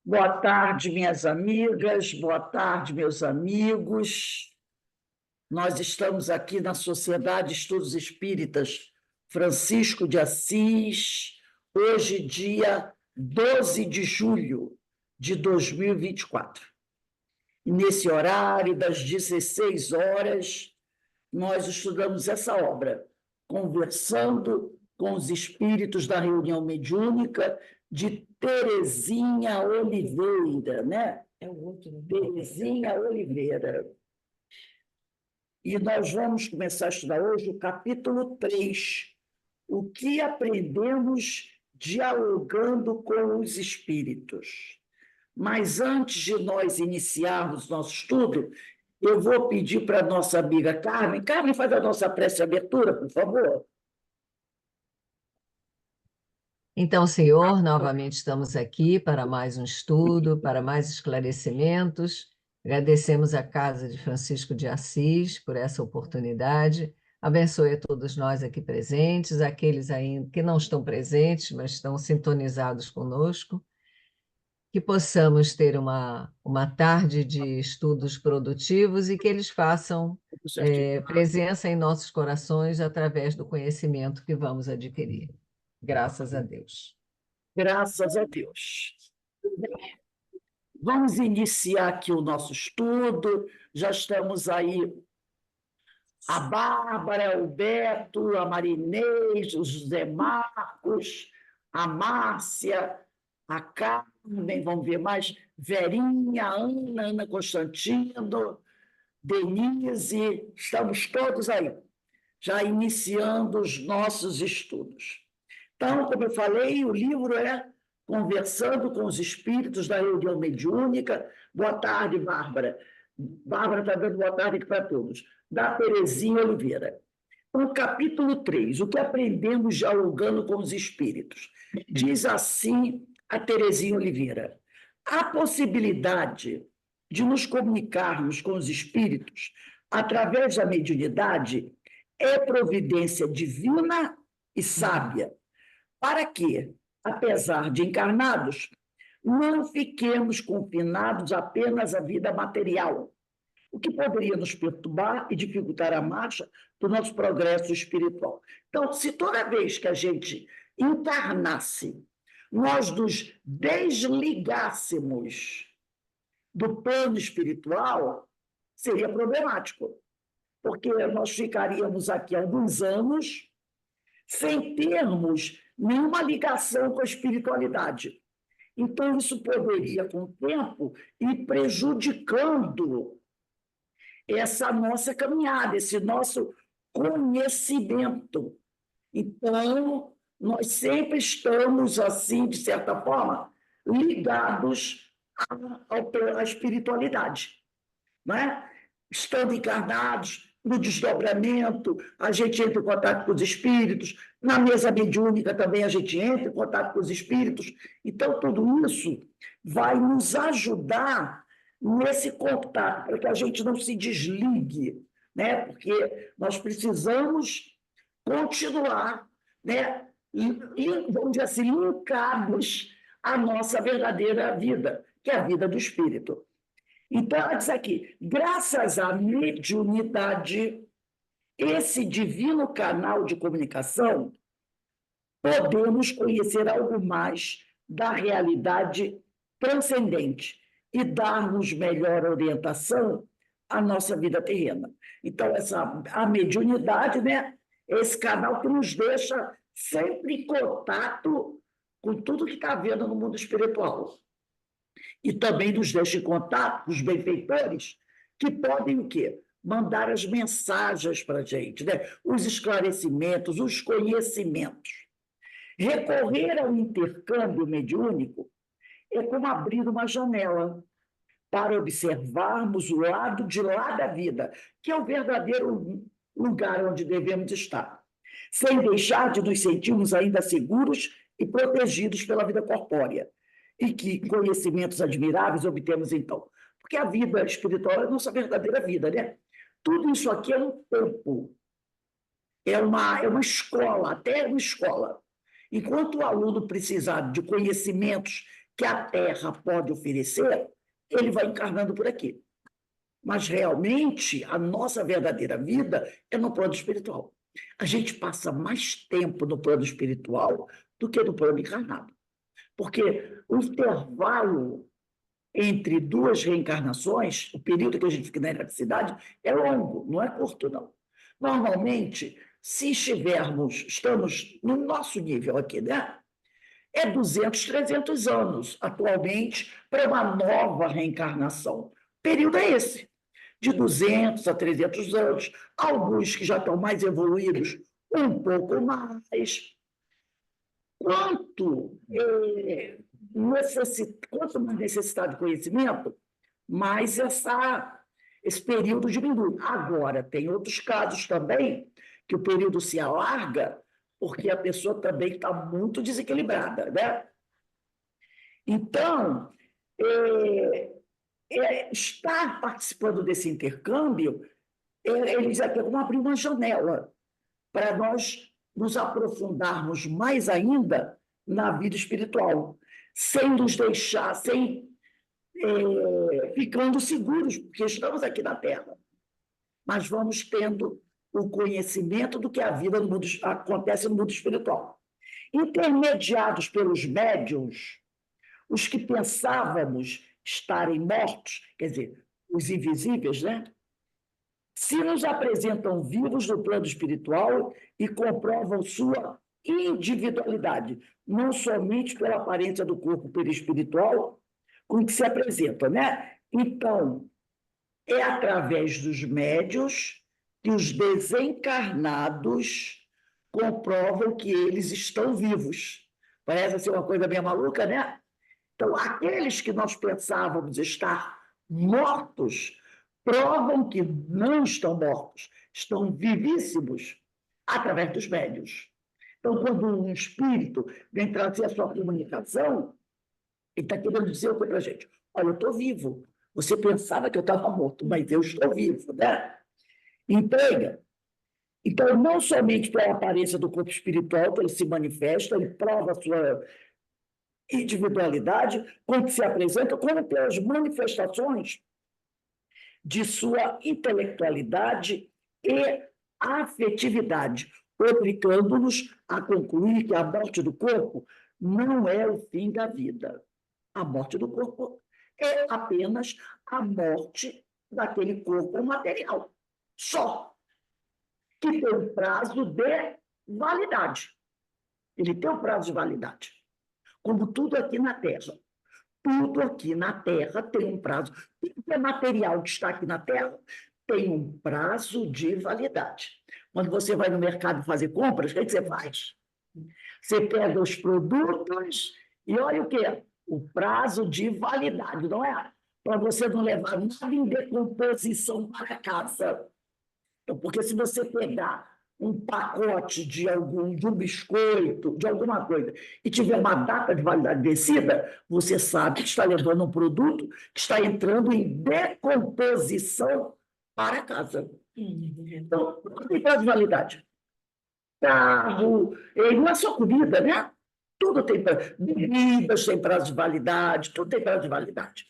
Boa tarde, minhas amigas, boa tarde, meus amigos. Nós estamos aqui na Sociedade de Estudos Espíritas Francisco de Assis, hoje, dia 12 de julho de 2024. E nesse horário, das 16 horas, nós estudamos essa obra, conversando com os espíritos da reunião mediúnica de Terezinha Oliveira, né? É o outro, né? Terezinha Oliveira. E nós vamos começar a estudar hoje o capítulo 3, o que aprendemos dialogando com os espíritos. Mas antes de nós iniciarmos nosso estudo, eu vou pedir para a nossa amiga Carmen. Carmen, faz a nossa prece de abertura, por favor. Então, Senhor, novamente estamos aqui para mais um estudo, para mais esclarecimentos. Agradecemos a Casa de Francisco de Assis por essa oportunidade. Abençoe a todos nós aqui presentes, aqueles ainda que não estão presentes, mas estão sintonizados conosco. Que possamos ter uma tarde de estudos produtivos e que eles façam presença em nossos corações através do conhecimento que vamos adquirir. Graças a Deus. Graças a Deus. Vamos iniciar aqui o nosso estudo. Já estamos aí a Bárbara, o Beto, a Marinês, o José Marcos, a Márcia, a Carmen, vamos ver mais, Verinha, Ana Constantino, Denise, estamos todos aí, já iniciando os nossos estudos. Então, como eu falei, o livro é Conversando com os Espíritos da Reunião Mediúnica. Boa tarde, Bárbara. Bárbara está dando boa tarde aqui para todos. Da Terezinha Oliveira. O capítulo 3, o que aprendemos dialogando com os espíritos. Diz assim a Terezinha Oliveira: a possibilidade de nos comunicarmos com os espíritos através da mediunidade é providência divina e sábia, para que, apesar de encarnados, não fiquemos confinados apenas à vida material, o que poderia nos perturbar e dificultar a marcha do nosso progresso espiritual. Então, se toda vez que a gente encarnasse, nós nos desligássemos do plano espiritual, seria problemático, porque nós ficaríamos aqui alguns anos sem termos nenhuma ligação com a espiritualidade. Então, isso poderia, com o tempo, ir prejudicando essa nossa caminhada, esse nosso conhecimento. Então, nós sempre estamos, assim, de certa forma, ligados à espiritualidade, não é? Estando encarnados, no desdobramento, a gente entra em contato com os espíritos, na mesa mediúnica também a gente entra em contato com os espíritos. Então, tudo isso vai nos ajudar nesse contato, para que a gente não se desligue, né? Porque nós precisamos continuar, né? Vamos dizer assim, linkados à nossa verdadeira vida, que é a vida do espírito. Então, ela diz aqui, graças à mediunidade, esse divino canal de comunicação, podemos conhecer algo mais da realidade transcendente e dar-nos melhor orientação à nossa vida terrena. Então, a mediunidade, né, é esse canal que nos deixa sempre em contato com tudo que está havendo no mundo espiritual. E também nos deixa em contato com os benfeitores, que podem o quê? Mandar as mensagens para a gente, né? Os esclarecimentos, os conhecimentos. Recorrer ao intercâmbio mediúnico é como abrir uma janela para observarmos o lado de lá da vida, que é o verdadeiro lugar onde devemos estar, sem deixar de nos sentirmos ainda seguros e protegidos pela vida corpórea. E que conhecimentos admiráveis obtemos então? Porque a vida espiritual é a nossa verdadeira vida, né? Tudo isso aqui é um campo, é uma escola, até uma escola. Enquanto o aluno precisar de conhecimentos que a Terra pode oferecer, ele vai encarnando por aqui. Mas, realmente, a nossa verdadeira vida é no plano espiritual. A gente passa mais tempo no plano espiritual do que no plano encarnado. Porque o intervalo entre duas reencarnações, o período que a gente fica na eletricidade, é longo, não é curto, não. Normalmente, se estamos no nosso nível aqui, né? É 200, 300 anos, atualmente, para uma nova reencarnação. O período é esse, de 200 a 300 anos. Alguns que já estão mais evoluídos, um pouco mais. Quanto mais necessidade de conhecimento, mais esse período diminui. Agora, tem outros casos também que o período se alarga porque a pessoa também está muito desequilibrada, né? Então, estar participando desse intercâmbio, eles até vão abrir uma janela para nós nos aprofundarmos mais ainda na vida espiritual, sem nos deixar, ficando seguros, porque estamos aqui na Terra, mas vamos tendo o conhecimento do que a vida no mundo, acontece no mundo espiritual. Intermediados pelos médiuns, os que pensávamos estarem mortos, quer dizer, os invisíveis, né? Se nos apresentam vivos no plano espiritual e comprovam sua individualidade, não somente pela aparência do corpo perispiritual com que se apresenta, né? Então, é através dos médiuns que os desencarnados comprovam que eles estão vivos. Parece ser uma coisa bem maluca, né? Então, aqueles que nós pensávamos estar mortos provam que não estão mortos, estão vivíssimos através dos médiuns. Então, quando um espírito vem trazer a sua comunicação, ele está querendo dizer o que para a gente? Olha, eu estou vivo. Você pensava que eu estava morto, mas eu estou vivo, né? Entenda? Então, não somente pela aparência do corpo espiritual, que ele se manifesta, ele prova a sua individualidade, quando se apresenta, como pelas manifestações de sua intelectualidade e afetividade, obrigando-nos a concluir que a morte do corpo não é o fim da vida. A morte do corpo é apenas a morte daquele corpo material, só, que tem um prazo de validade. Ele tem um prazo de validade. Como tudo aqui na Terra. Tudo aqui na Terra tem um prazo. Tudo que é material que está aqui na Terra tem um prazo de validade. Quando você vai no mercado fazer compras, o que você faz? Você pega os produtos e olha o quê? O prazo de validade, não é? Para você não levar nada em decomposição para casa. Então, porque se você pegar um pacote de um biscoito, de alguma coisa, e tiver uma data de validade vencida, você sabe que está levando um produto que está entrando em decomposição para casa. Então, não tem prazo de validade. Carro, não é só comida, né? Tudo tem prazo. Bebidas têm prazo de validade, tudo tem prazo de validade.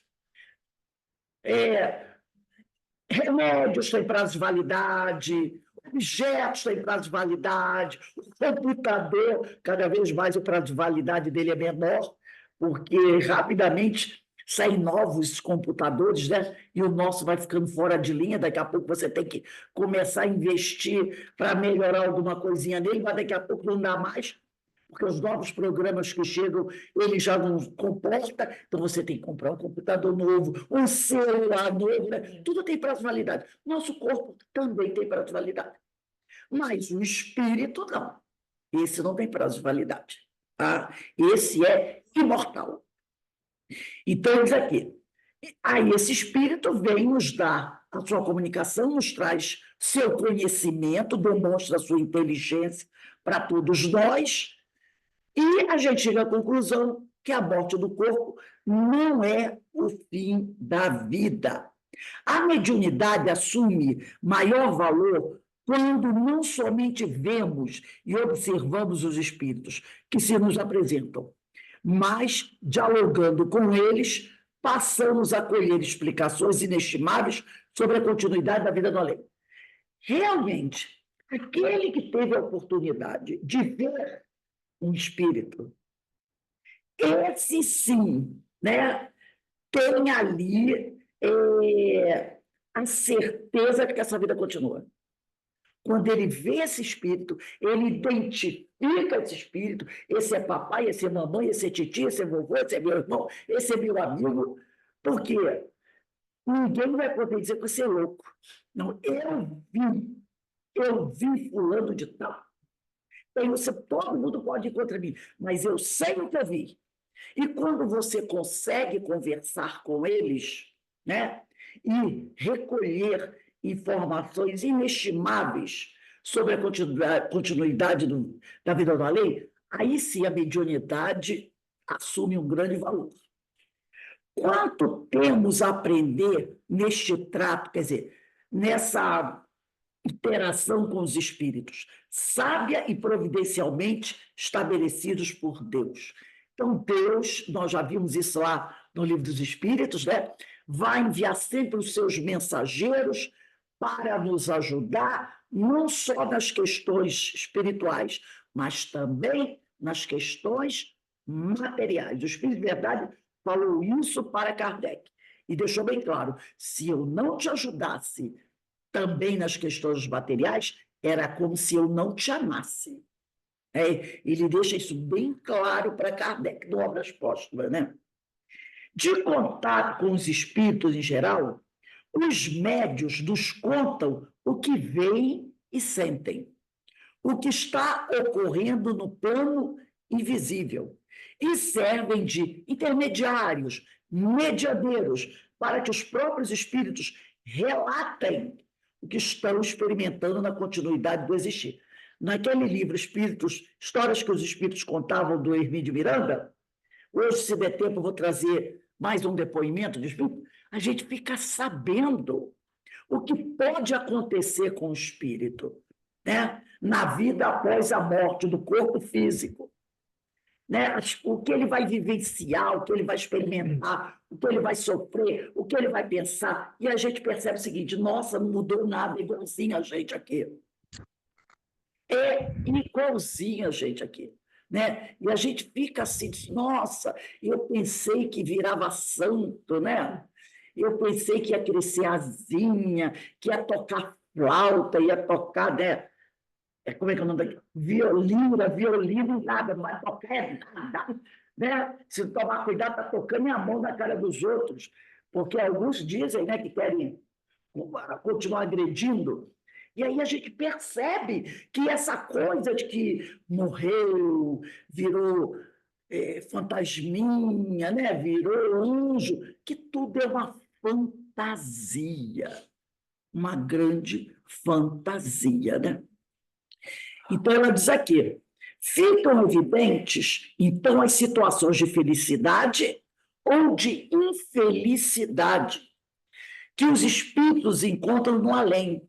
Remédios têm prazo de validade, objetos têm prazo de validade, o computador, cada vez mais o prazo de validade dele é menor, porque rapidamente saem novos computadores, né? E o nosso vai ficando fora de linha, daqui a pouco você tem que começar a investir para melhorar alguma coisinha nele, mas daqui a pouco não dá mais, porque os novos programas que chegam, ele já não comporta, então você tem que comprar um computador novo, um celular novo, né? Tudo tem prazo de validade. Nosso corpo também tem prazo de validade. Mas o espírito, não. Esse não tem prazo de validade. Tá? Esse é imortal. Então, diz aqui, aí esse espírito vem nos dar a sua comunicação, nos traz seu conhecimento, demonstra a sua inteligência para todos nós, e a gente chega à conclusão que a morte do corpo não é o fim da vida. A mediunidade assume maior valor quando não somente vemos e observamos os espíritos que se nos apresentam, mas, dialogando com eles, passamos a colher explicações inestimáveis sobre a continuidade da vida do além. Realmente, aquele que teve a oportunidade de ver um espírito, esse sim, né, tem ali a certeza de que essa vida continua. Quando ele vê esse espírito, ele identifica esse espírito, esse é papai, esse é mamãe, esse é titia, esse é vovô, esse é meu irmão, esse é meu amigo. Por quê? Ninguém vai poder dizer que você é louco. Não, eu vi fulano de tal. Então, todo mundo pode ir contra mim, mas eu sei o que eu vi. E quando você consegue conversar com eles, né, e recolher informações inestimáveis sobre a continuidade da vida do além, aí sim a mediunidade assume um grande valor. Quanto temos a aprender neste trato, quer dizer, nessa interação com os espíritos, sábia e providencialmente estabelecidos por Deus. Então, Deus, nós já vimos isso lá no Livro dos Espíritos, né? Vai enviar sempre os seus mensageiros para nos ajudar, não só nas questões espirituais, mas também nas questões materiais. O Espírito de Verdade falou isso para Kardec e deixou bem claro: se eu não te ajudasse também nas questões materiais, era como se eu não te amasse. Ele deixa isso bem claro para Kardec, no Obras Póstumas, né? De contato com os espíritos em geral, os médios nos contam o que veem e sentem, o que está ocorrendo no plano invisível, e servem de intermediários, mediadeiros, para que os próprios espíritos relatem o que estão experimentando na continuidade do existir. Naquele livro, Histórias que os Espíritos Contavam, do Hermínio de Miranda, hoje, se der tempo, eu vou trazer mais um depoimento de espírito, a gente fica sabendo o que pode acontecer com o espírito, né? Na vida após a morte do corpo físico. Né? O que ele vai vivenciar, o que ele vai experimentar, o que ele vai sofrer, o que ele vai pensar. E a gente percebe o seguinte: nossa, não mudou nada, igualzinho a gente aqui. É igualzinho a gente aqui. Né? E a gente fica assim, nossa, eu pensei que virava santo, né? Eu pensei que ia crescer asinha, que ia tocar flauta, ia tocar, né? Como é que é o nome daqui? Violino, nada, não vai tocar nada. Né? Se tomar cuidado, está tocando a mão na cara dos outros, porque alguns dizem, né, que querem continuar agredindo. E aí a gente percebe que essa coisa de que morreu, virou fantasminha, né? Virou anjo, que tudo é uma fantasia, uma grande fantasia, né? Então, ela diz aqui: ficam evidentes, então, as situações de felicidade ou de infelicidade que os espíritos encontram no além.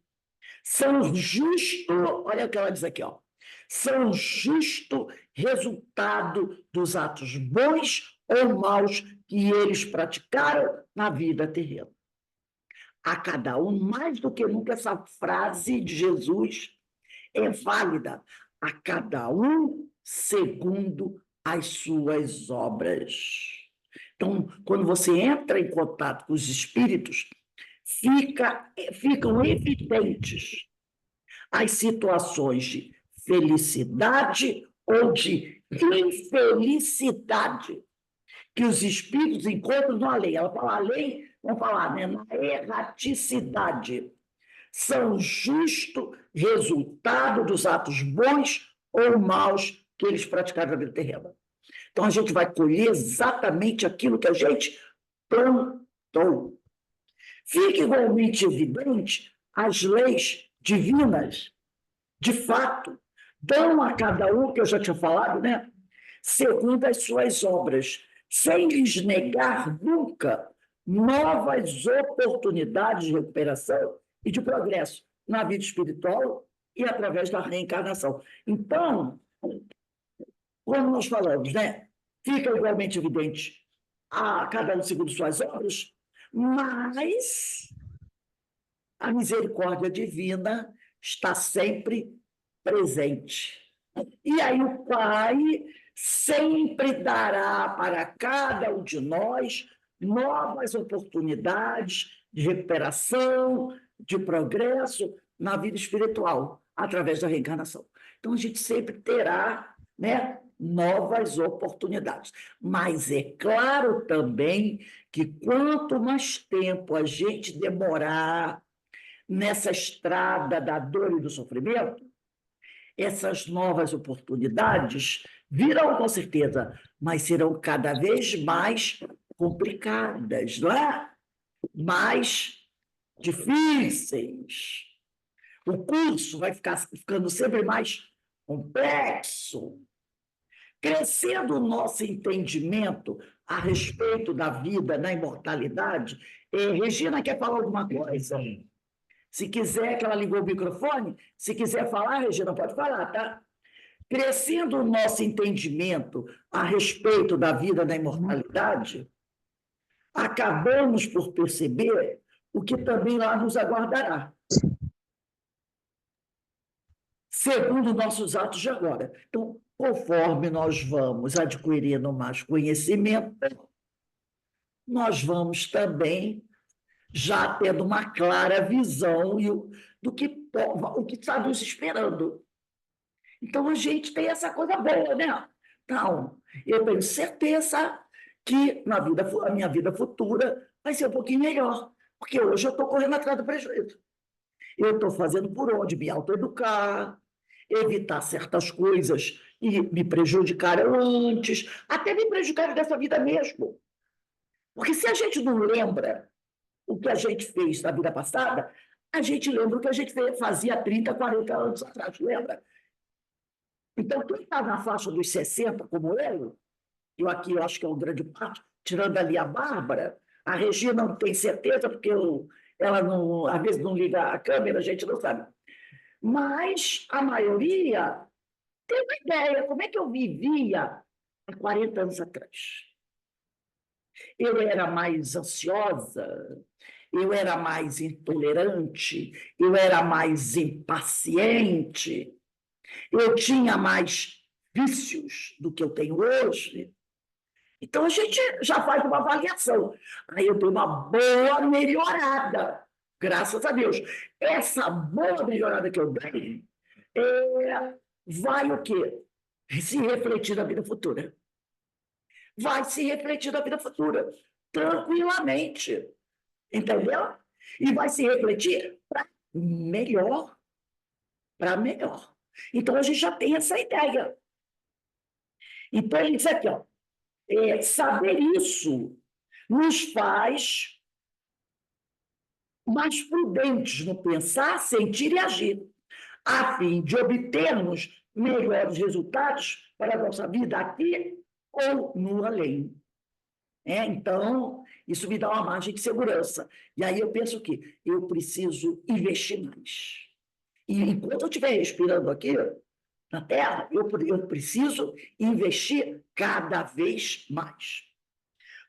São justo, olha o que ela diz aqui, ó, são justo resultado dos atos bons ou maus que eles praticaram na vida terrena. A cada um, mais do que nunca, essa frase de Jesus é válida, a cada um segundo as suas obras. Então, quando você entra em contato com os espíritos, ficam evidentes as situações de felicidade ou de infelicidade que os espíritos encontram no além. Ela fala além, vamos falar, né, na erraticidade. São justo resultado dos atos bons ou maus que eles praticaram na vida terrena. Então, a gente vai colher exatamente aquilo que a gente plantou. Fica igualmente evidente as leis divinas, de fato, dão a cada um, que eu já tinha falado, né, segundo as suas obras, sem lhes negar nunca novas oportunidades de recuperação e de progresso na vida espiritual e através da reencarnação. Então, como nós falamos, né, fica igualmente evidente a cada um segundo suas obras, mas a misericórdia divina está sempre presente. E aí o Pai sempre dará para cada um de nós novas oportunidades de recuperação, de progresso na vida espiritual, através da reencarnação. Então, a gente sempre terá, né, novas oportunidades. Mas é claro também que quanto mais tempo a gente demorar nessa estrada da dor e do sofrimento, essas novas oportunidades virão com certeza, mas serão cada vez mais complicadas, não é? Mais difíceis. O curso vai ficando sempre mais complexo. Crescendo o nosso entendimento a respeito da vida na imortalidade. Regina, quer falar alguma coisa? Se quiser, que ela ligou o microfone, se quiser falar, Regina, pode falar, tá? Crescendo o nosso entendimento a respeito da vida na imortalidade, acabamos por perceber o que também lá nos aguardará, segundo nossos atos de agora. Então, conforme nós vamos adquirindo mais conhecimento, nós vamos também já tendo uma clara visão do que o que está nos esperando. Então, a gente tem essa coisa boa, né? Então, eu tenho certeza que a minha vida futura vai ser um pouquinho melhor, porque hoje eu estou correndo atrás do prejuízo. Eu estou fazendo por onde me autoeducar, evitar certas coisas e me prejudicaram antes, até me prejudicaram dessa vida mesmo. Porque se a gente não lembra o que a gente fez na vida passada, a gente lembra o que a gente fazia 30, 40 anos atrás, lembra? Então, quem está na faixa dos 60, como eu aqui eu acho que é um grande parte, tirando ali a Bárbara, a Regina não tem certeza, porque ela não, às vezes não liga a câmera, a gente não sabe. Mas a maioria tem uma ideia, como é que eu vivia há 40 anos atrás. Eu era mais ansiosa, eu era mais intolerante, eu era mais impaciente, eu tinha mais vícios do que eu tenho hoje. Então, a gente já faz uma avaliação. Aí eu dei uma boa melhorada, graças a Deus. Essa boa melhorada que eu dei vai o quê? Se refletir na vida futura. Vai se refletir na vida futura, tranquilamente. Entendeu? E vai se refletir para melhor. Para melhor. Então, a gente já tem essa ideia. Então, ele diz aqui, ó, saber isso nos faz mais prudentes no pensar, sentir e agir, a fim de obtermos melhores resultados para a nossa vida aqui ou no além. Então, isso me dá uma margem de segurança. E aí eu penso que eu preciso investir mais. E enquanto eu estiver respirando aqui na Terra, eu preciso investir cada vez mais.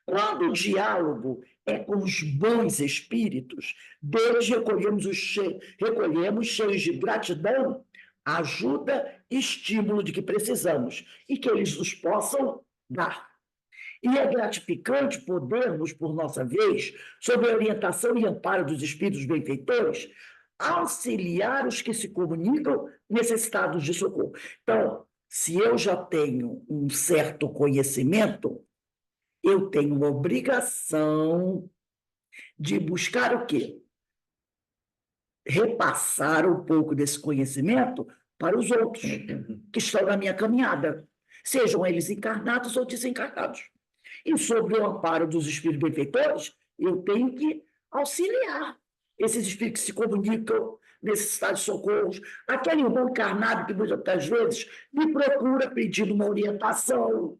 Quando o diálogo é com os bons espíritos, deles recolhemos cheios de gratidão, ajuda e estímulo de que precisamos, e que eles nos possam dar. E é gratificante podermos, por nossa vez, sob a orientação e amparo dos espíritos benfeitores, auxiliar os que se comunicam necessitados de socorro. Então, se eu já tenho um certo conhecimento, eu tenho uma obrigação de buscar o quê? Repassar um pouco desse conhecimento para os outros que estão na minha caminhada, sejam eles encarnados ou desencarnados. E sob o amparo dos espíritos benfeitores, eu tenho que auxiliar esses espíritos que se comunicam, necessitados de socorro, aquele irmão encarnado que muitas vezes me procura pedindo uma orientação.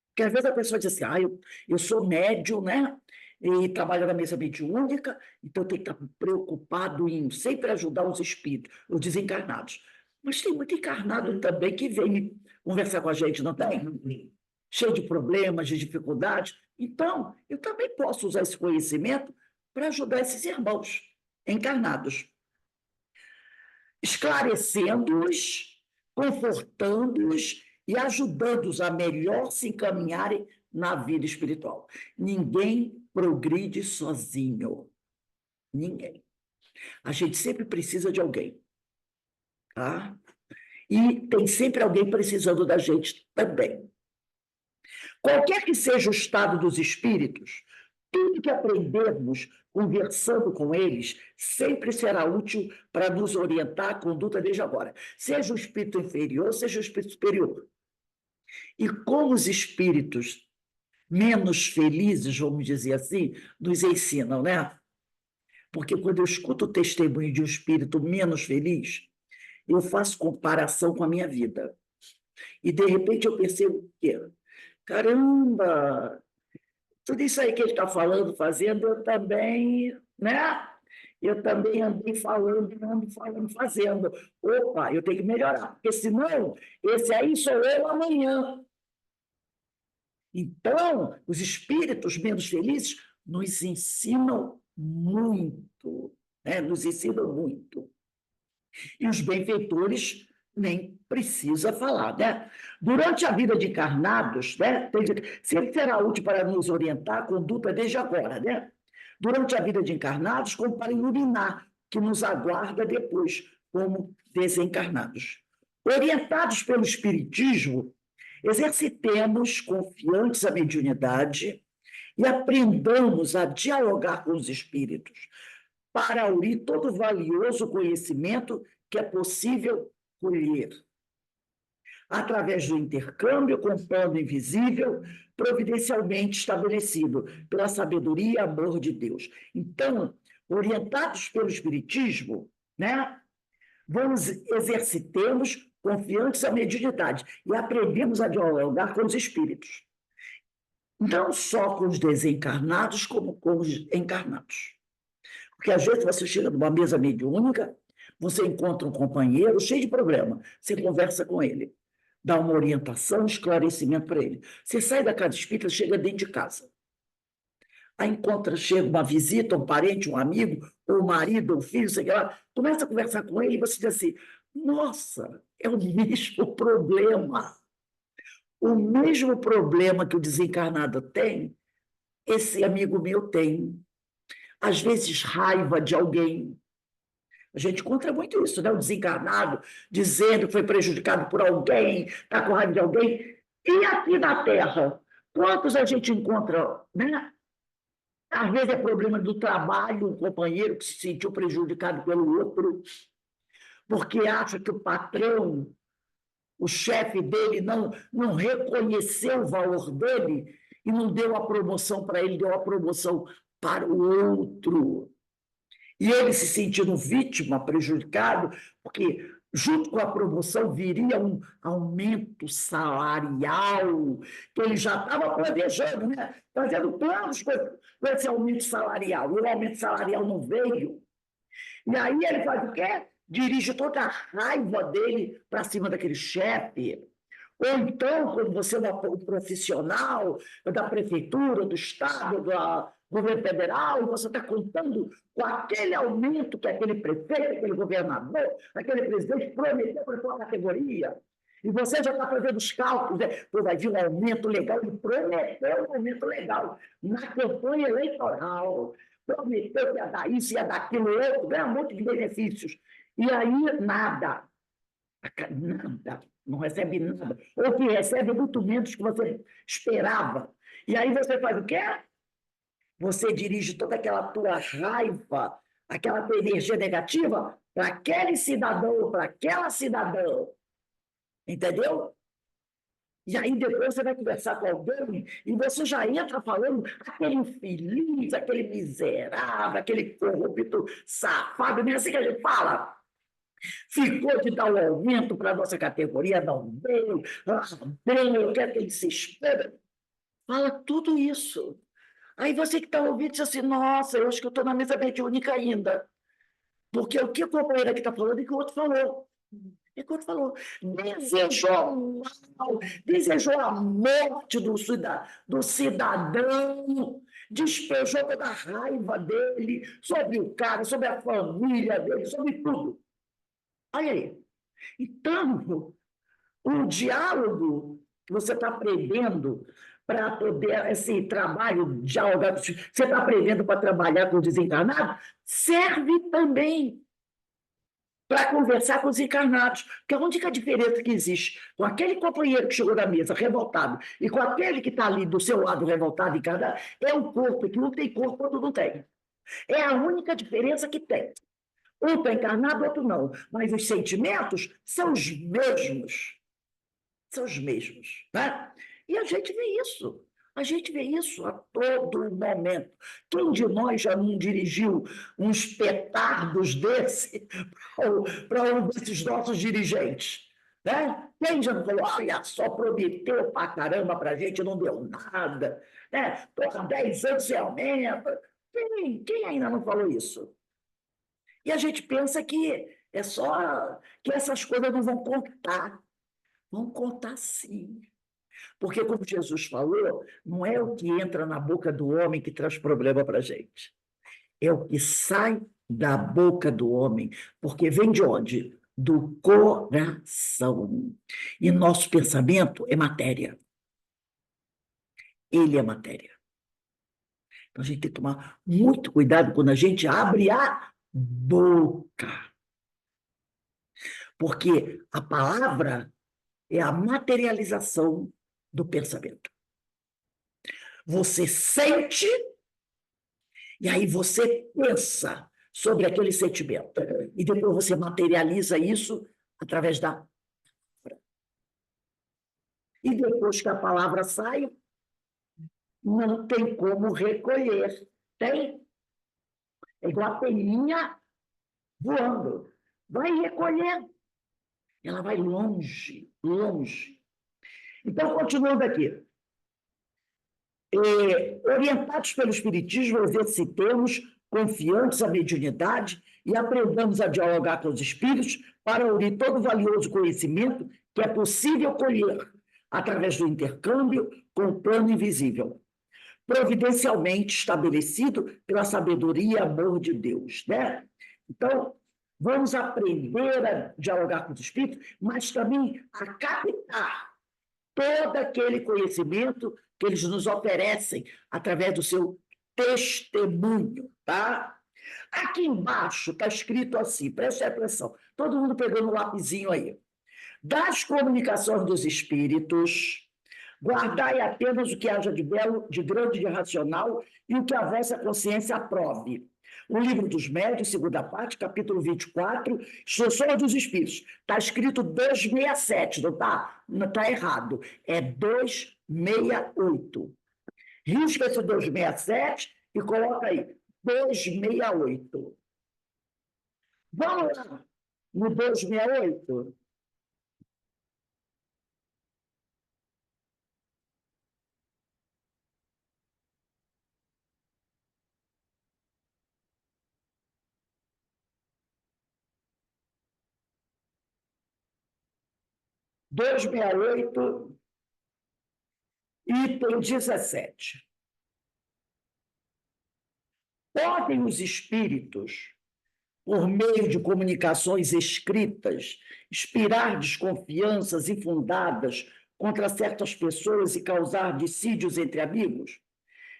Porque às vezes a pessoa diz assim, eu sou médium, né? E trabalho na mesa mediúnica, então eu tenho que estar preocupado em sempre ajudar os espíritos, os desencarnados. Mas tem muito encarnado também que vem conversar com a gente, não tem? cheio de problemas, de dificuldades. Então, eu também posso usar esse conhecimento para ajudar esses irmãos encarnados, esclarecendo-os, confortando-os e ajudando-os a melhor se encaminharem na vida espiritual. Ninguém progride sozinho. Ninguém. A gente sempre precisa de alguém. Tá? E tem sempre alguém precisando da gente também. Qualquer que seja o estado dos espíritos, tudo que aprendermos conversando com eles sempre será útil para nos orientar a conduta desde agora, seja o espírito inferior, seja o espírito superior. E como os espíritos menos felizes, vamos dizer assim, nos ensinam, né? Porque quando eu escuto o testemunho de um espírito menos feliz, eu faço comparação com a minha vida. E, de repente, eu percebo que, caramba, tudo isso aí que ele está falando, fazendo, eu também, né? Eu também andei falando, ando falando, fazendo. Opa, eu tenho que melhorar, porque senão, esse aí sou eu amanhã. Então, os espíritos menos felizes nos ensinam muito, né? Nos ensinam muito. E os benfeitores nem precisa falar, né? Durante a vida de encarnados, né? Sempre será útil para nos orientar a conduta desde agora, né? Durante a vida de encarnados, como para iluminar que nos aguarda depois, como desencarnados. Orientados pelo Espiritismo, exercitemos confiantes a mediunidade e aprendamos a dialogar com os espíritos para aurir todo o valioso conhecimento que é possível colher. Através do intercâmbio com o plano invisível, providencialmente estabelecido pela sabedoria e amor de Deus. Então, orientados pelo Espiritismo, né, vamos exercitemos confiantes à mediunidade e aprendemos a dialogar com os espíritos. Não só com os desencarnados, como com os encarnados. Porque às vezes você chega numa mesa mediúnica, você encontra um companheiro cheio de problema, você conversa com ele, dá uma orientação, um esclarecimento para ele. Você sai da casa espírita, chega dentro de casa. Aí chega uma visita, um parente, um amigo, ou um marido, ou um filho, sei lá, começa a conversar com ele e você diz assim, nossa, é o mesmo problema. O mesmo problema que o desencarnado tem, esse amigo meu tem. Às vezes, raiva de alguém. A gente encontra muito isso, né? O desencarnado dizendo que foi prejudicado por alguém, está com raiva de alguém. E aqui na Terra, quantos a gente encontra, né? Às vezes é problema do trabalho, um companheiro que se sentiu prejudicado pelo outro, porque acha que o patrão, o chefe dele, não reconheceu o valor dele e não deu a promoção para ele, deu a promoção para o outro. E ele se sentindo vítima, prejudicado, porque junto com a promoção viria um aumento salarial, que ele já estava planejando, né? Fazendo planos com esse aumento salarial. E o aumento salarial não veio. E aí ele faz o quê? Dirige toda a raiva dele para cima daquele chefe. Ou então, quando você é um profissional da prefeitura, do Estado, do governo federal, e você está contando com aquele aumento que aquele prefeito, aquele governador, aquele presidente prometeu para a sua categoria, e você já está fazendo os cálculos, né? Pô, vai vir um aumento legal, ele prometeu um aumento legal na campanha eleitoral, prometeu que ia dar isso, ia dar aquilo, outro, ganha um monte de benefícios. E aí, nada. Nada, não recebe nada. Ou que recebe muito menos que você esperava. E aí você faz o quê? Você dirige toda aquela tua raiva, aquela tua energia negativa para aquele cidadão, para aquela cidadã. Entendeu? E aí depois você vai conversar com alguém e você já entra falando aquele infeliz, aquele miserável, aquele corrupto safado, nem assim que a gente fala. Ficou de dar um aumento para a nossa categoria, não veio, eu quero que ele se espere. Fala tudo isso. Aí você que está ouvindo diz assim, nossa, eu acho que eu estou na mesa mediúnica ainda. Porque o que o companheiro aqui está falando e o que o outro falou. É quando falou, desejou mal, desejou a morte do cidadão, despejou toda a raiva dele sobre o cara, sobre a família dele, sobre tudo. Olha aí. Então, o diálogo que você está aprendendo para poder, esse trabalho dialogar, você está aprendendo para trabalhar com o desencarnado, serve também para conversar com os encarnados. Porque a única diferença que existe com aquele companheiro que chegou da mesa revoltado e com aquele que está ali do seu lado revoltado, encarnado, é o corpo, que um tem corpo, outro não tem. É a única diferença que tem. Um está encarnado, outro não. Mas os sentimentos são os mesmos. São os mesmos. Né? E a gente vê isso. A gente vê isso a todo momento. Quem de nós já não dirigiu uns petardos desse para um desses nossos dirigentes? Né? Quem já não falou, olha só, prometeu para caramba para a gente, não deu nada. Né? Porra, 10 anos você aumenta. Quem ainda não falou isso? E a gente pensa que é só que essas coisas não vão contar. Vão contar sim. Porque, como Jesus falou, não é o que entra na boca do homem que traz problema para a gente. É o que sai da boca do homem. Porque vem de onde? Do coração. E nosso pensamento é matéria. Ele é matéria. Então, a gente tem que tomar muito cuidado quando a gente abre a boca. Porque a palavra é a materialização do pensamento. Você sente e aí você pensa sobre aquele sentimento. E depois você materializa isso através da palavra. E depois que a palavra sai, não tem como recolher. Tem? É igual a peninha voando. Vai recolher. Ela vai longe, longe. Então, continuando aqui. Orientados pelo Espiritismo, exercitemos confiantes a mediunidade e aprendamos a dialogar com os espíritos para unir todo o valioso conhecimento que é possível colher através do intercâmbio com o plano invisível, providencialmente estabelecido pela sabedoria e amor de Deus. Né? Então, vamos aprender a dialogar com os espíritos, mas também a captar todo aquele conhecimento que eles nos oferecem através do seu testemunho, tá? Aqui embaixo está escrito assim, preste atenção, todo mundo pegando um lapisinho aí. Das comunicações dos espíritos, guardai apenas o que haja de belo, de grande e de racional e o que a vossa consciência aprove. O Livro dos Médiuns, segunda parte, capítulo 24, Instruções dos Espíritos. Está escrito 267, não está? Não está errado. É 268. Risca esse 267 e coloca aí 268. Vamos lá no 268? Dois 268, item 17. Podem os espíritos, por meio de comunicações escritas, inspirar desconfianças infundadas contra certas pessoas e causar dissídios entre amigos?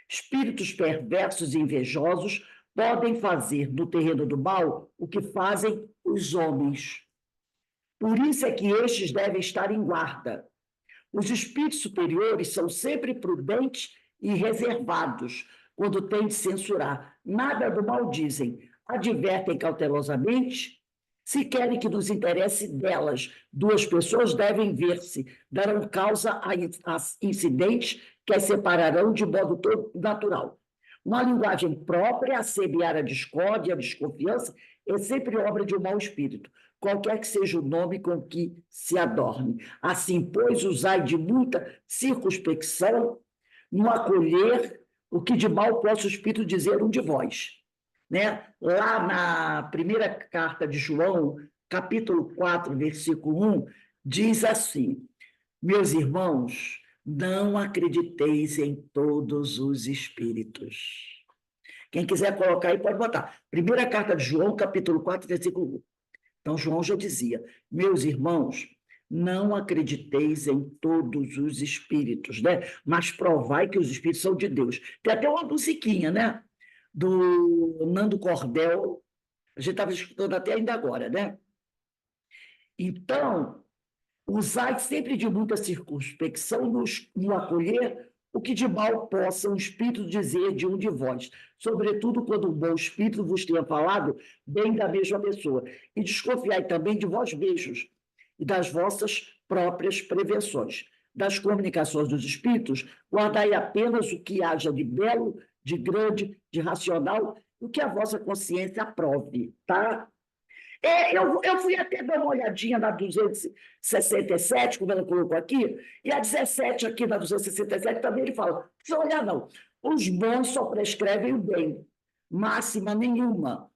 Espíritos perversos e invejosos podem fazer no terreno do mal o que fazem os homens. Por isso é que estes devem estar em guarda. Os espíritos superiores são sempre prudentes e reservados quando têm de censurar. Nada do mal dizem, advertem cautelosamente. Se querem que nos interesse delas, duas pessoas devem ver-se, darão causa a incidentes que as separarão de modo todo natural. Uma linguagem própria a semear a discórdia, a desconfiança, é sempre obra de um mau espírito, qualquer que seja o nome com que se adorne. Assim, pois, usai de muita circunspecção no acolher o que de mal possa o espírito dizer um de vós. Né? Lá na primeira carta de João, capítulo 4, versículo 1, diz assim: meus irmãos, não acrediteis em todos os espíritos. Quem quiser colocar aí pode botar. Primeira carta de João, capítulo 4, versículo 1. Então, João já dizia: meus irmãos, não acrediteis em todos os espíritos, né? Mas provai que os espíritos são de Deus. Tem até uma musiquinha, né? Do Nando Cordel, a gente estava escutando até ainda agora, né? Então, usai sempre de muita circunspecção no acolher o que de mal possa um espírito dizer de um de vós, sobretudo quando um bom espírito vos tenha falado bem da mesma pessoa. E desconfiai também de vós mesmos e das vossas próprias prevenções. Das comunicações dos espíritos, guardai apenas o que haja de belo, de grande, de racional, o que a vossa consciência aprove, tá? Eu fui até dar uma olhadinha na 267, como ela colocou aqui, e a 17 aqui na 267 também ele fala, não precisa olhar não, os bons só prescrevem o bem, máxima nenhuma,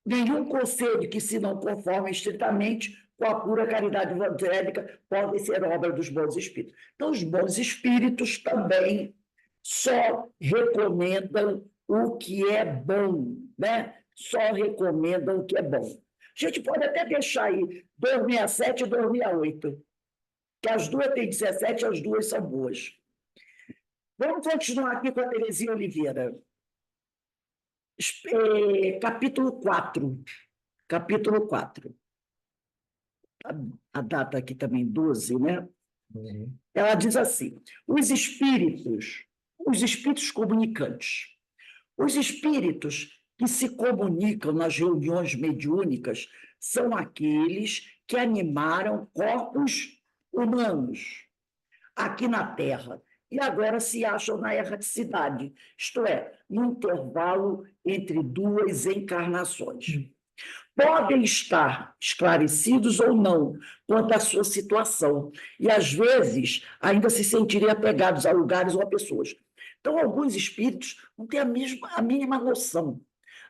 nenhum conselho que se não conforme estritamente com a pura caridade evangélica pode ser obra dos bons espíritos. Então, os bons espíritos também só recomendam o que é bom, né? Só recomendam o que é bom. A gente pode até deixar aí 267 e 268, que as duas têm 17, as duas são boas. Vamos continuar aqui com a Terezinha Oliveira. Capítulo 4. Capítulo 4. A data aqui também, 12, né? Ela diz assim: os espíritos comunicantes. Os espíritos que se comunicam nas reuniões mediúnicas são aqueles que animaram corpos humanos aqui na Terra e agora se acham na erraticidade, isto é, no intervalo entre duas encarnações. Podem estar esclarecidos ou não quanto à sua situação, e às vezes ainda se sentirem apegados a lugares ou a pessoas. Então, alguns espíritos não têm a mínima noção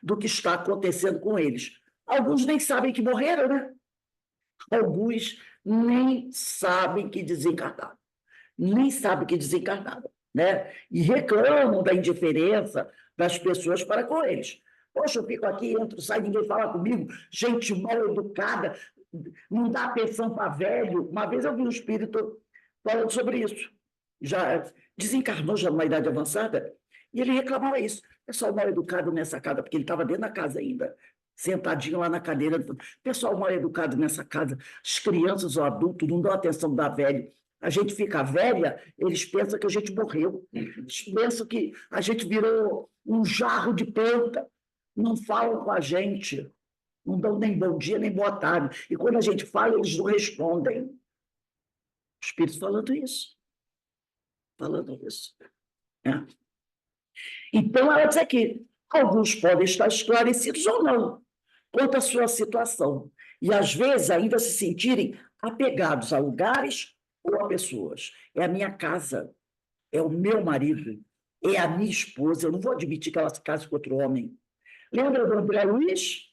do que está acontecendo com eles. Alguns nem sabem que morreram, né? Alguns nem sabem que desencarnaram. Nem sabem que desencarnaram, né? E reclamam da indiferença das pessoas para com eles. Poxa, eu fico aqui, entro, sai, ninguém fala comigo, gente mal educada, não dá atenção para velho. Uma vez eu vi um espírito falando sobre isso. Já desencarnou, já numa idade avançada, e ele reclamava isso. Pessoal mal educado nessa casa, porque ele estava dentro da casa ainda, sentadinho lá na cadeira. Pessoal mal educado nessa casa, as crianças ou adultos não dão atenção da velha. A gente fica velha, eles pensam que a gente morreu. Eles pensam que a gente virou um jarro de planta. Não falam com a gente, não dão nem bom dia, nem boa tarde. E quando a gente fala, eles não respondem. O Espírito falando isso. Falando isso. É. Então, ela diz aqui, alguns podem estar esclarecidos ou não quanto à sua situação. E, às vezes, ainda se sentirem apegados a lugares ou a pessoas. É a minha casa, é o meu marido, é a minha esposa. Eu não vou admitir que ela se case com outro homem. Lembra do André Luiz?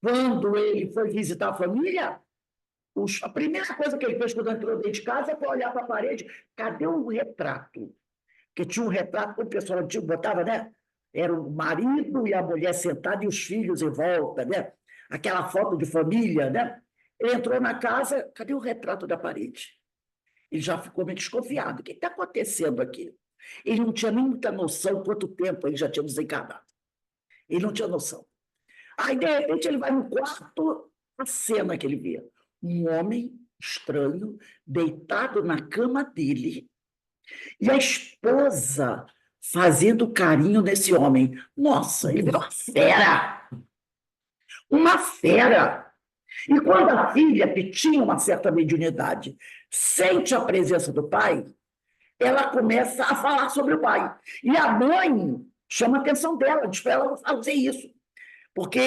Quando ele foi visitar a família, a primeira coisa que ele fez quando entrou dentro de casa foi olhar para a parede. Cadê o retrato? Porque tinha um retrato, como o pessoal antigo botava, né? Era o marido e a mulher sentada e os filhos em volta, né? Aquela foto de família, né? Ele entrou na casa, cadê o retrato da parede? Ele já ficou meio desconfiado. O que está acontecendo aqui? Ele não tinha nem muita noção quanto tempo ele já tinha desencarnado. Ele não tinha noção. Aí, de repente, ele vai no quarto, a cena que ele vê. Um homem estranho, deitado na cama dele, e a esposa fazendo carinho nesse homem. Nossa, ele virou uma fera! Uma fera! E quando a filha, que tinha uma certa mediunidade, sente a presença do pai, ela começa a falar sobre o pai. E a mãe chama a atenção dela, diz para ela não fazer isso. Porque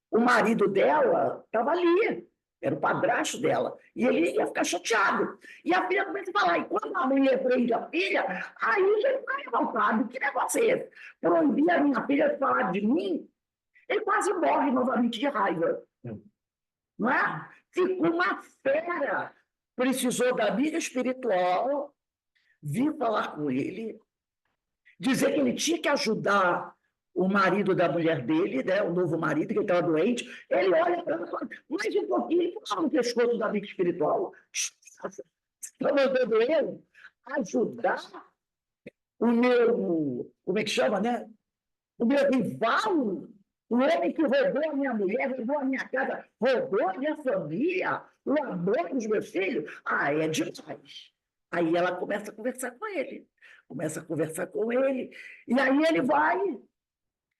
o marido dela estava ali, era o padrasto dela, e ele ia ficar chateado. E a filha começa a falar, e quando a mãe repreende a filha, aí ele fica revoltado. Que negócio é esse? Proibir a minha filha de falar de mim, ele quase morre novamente de raiva. não é? Ficou uma fera. Precisou da amiga espiritual vir falar com ele, dizer que ele tinha que ajudar o marido da mulher dele, né, o novo marido, que ele estava doente. Ele olha para ela e fala, mais um pouquinho, ele fala no pescoço da amiga espiritual. Está mandando eu ajudar o meu, como é que chama, né? O meu rival, o homem que roubou a minha mulher, roubou a minha casa, roubou a minha família, o amor dos meus filhos. Ah, é demais. Aí ela começa a conversar com ele, começa a conversar com ele, e aí ele vai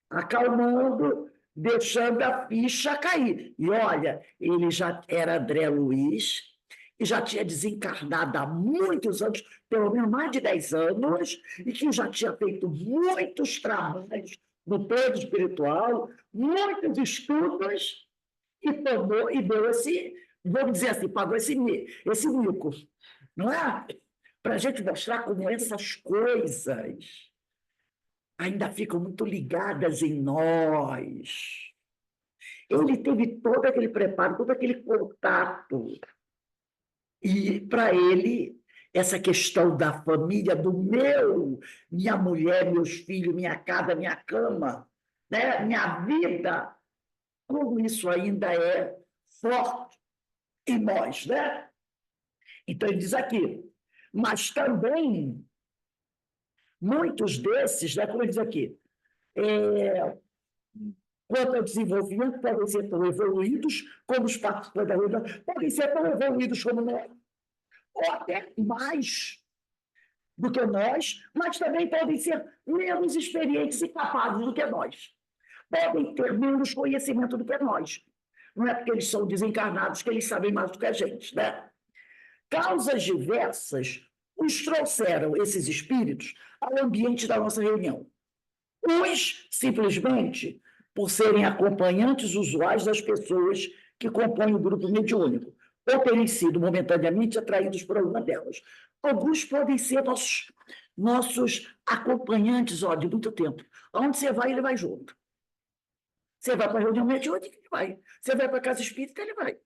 acalmando, deixando a ficha cair. E olha, ele já era André Luiz, e já tinha desencarnado há muitos anos, pelo menos mais de 10 anos, e que já tinha feito muitos trabalhos no plano espiritual, muitos estudos, e tomou e deu esse, vamos dizer assim, pagou esse mico, não é? Para a gente mostrar como essas coisas ainda ficam muito ligadas em nós. Ele teve todo aquele preparo, todo aquele contato. E, para ele, essa questão da família, do minha mulher, meus filhos, minha casa, minha cama, né? Minha vida, como isso ainda é forte em nós, né? Então, ele diz aqui, mas também muitos desses, né, como ele diz aqui, quanto ao desenvolvimento, podem ser tão evoluídos como os participantes da reunião, podem ser tão evoluídos como nós, ou até mais do que nós, mas também podem ser menos experientes e capazes do que nós. Podem ter menos conhecimento do que nós. Não é porque eles são desencarnados que eles sabem mais do que a gente, né? Causas diversas os trouxeram, esses espíritos, ao ambiente da nossa reunião. Uns, simplesmente, por serem acompanhantes usuais das pessoas que compõem o grupo mediúnico, ou terem sido momentaneamente atraídos por alguma delas. Alguns podem ser nossos acompanhantes, ó, de muito tempo. Onde você vai, ele vai junto. Você vai para a reunião mediúnica, ele vai. Você vai para a casa espírita, ele vai.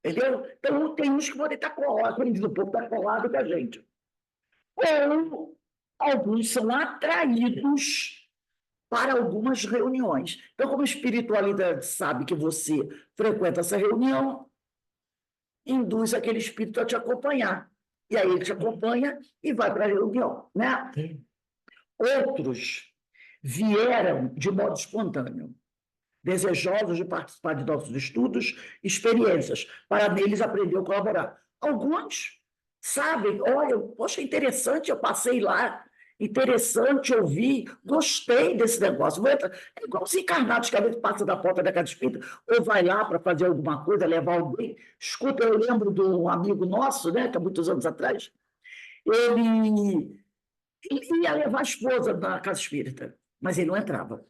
Entendeu? Então, tem uns que podem estar colados, aprendido um pouco, estar colado com a gente. Ou alguns são atraídos para algumas reuniões. Então, como a espiritualidade sabe que você frequenta essa reunião, induz aquele espírito a te acompanhar. E aí ele te acompanha e vai para a reunião, né? Outros vieram de modo espontâneo, desejosos de participar de nossos estudos, experiências, para neles aprender a colaborar. Alguns sabem, olha, poxa, interessante, eu passei lá, interessante ouvir, gostei desse negócio. É igual os encarnados que às vezes passam da porta da casa espírita, ou vai lá para fazer alguma coisa, levar alguém. Escuta, eu lembro de um amigo nosso, né, que há muitos anos atrás, ele ia levar a esposa na casa espírita, mas ele não entrava.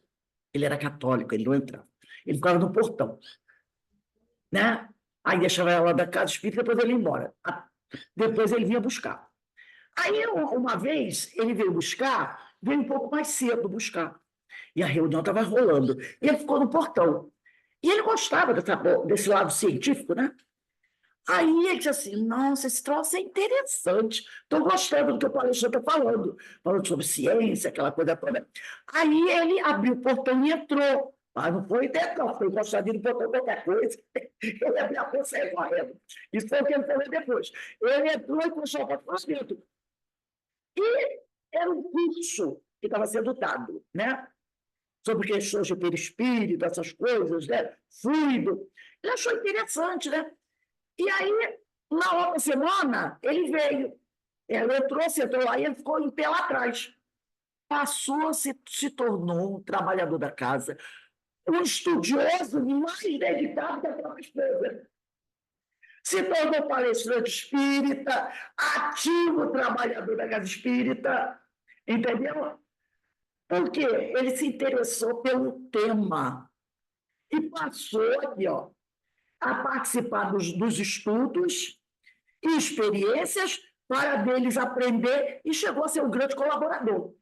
Ele era católico, ele não entrava. Ele ficava no portão, né? Aí deixava ela da casa espírita, depois ele ia embora. Depois ele vinha buscar. Aí, uma vez, ele veio buscar, veio um pouco mais cedo buscar. E a reunião estava rolando. E ele ficou no portão. E ele gostava desse lado científico, né? Aí ele disse assim, nossa, esse troço é interessante. Estou gostando do que o palestrante está falando sobre ciência, aquela coisa toda. Aí ele abriu o portão e entrou. Mas não foi dentro, não, foi encostadinho no portão qualquer coisa. Ele abriu a porta e saiu correndo. Isso foi o que ele falou depois. Ele entrou e puxou a porta para dentro. E era um curso que estava sendo dado, né? Sobre questões de perispírito, essas coisas, né? Fluido. Ele achou interessante, né? E aí, na outra semana, ele veio. Ele entrou lá e ele ficou em pé lá atrás. Passou, se tornou um trabalhador da casa, um estudioso mais dedicado que a própria esposa. Se tornou palestrante espírita, ativo trabalhador da casa espírita, entendeu? Porque ele se interessou pelo tema e passou aqui, ó, a participar dos estudos e experiências para deles aprender e chegou a ser um grande colaborador.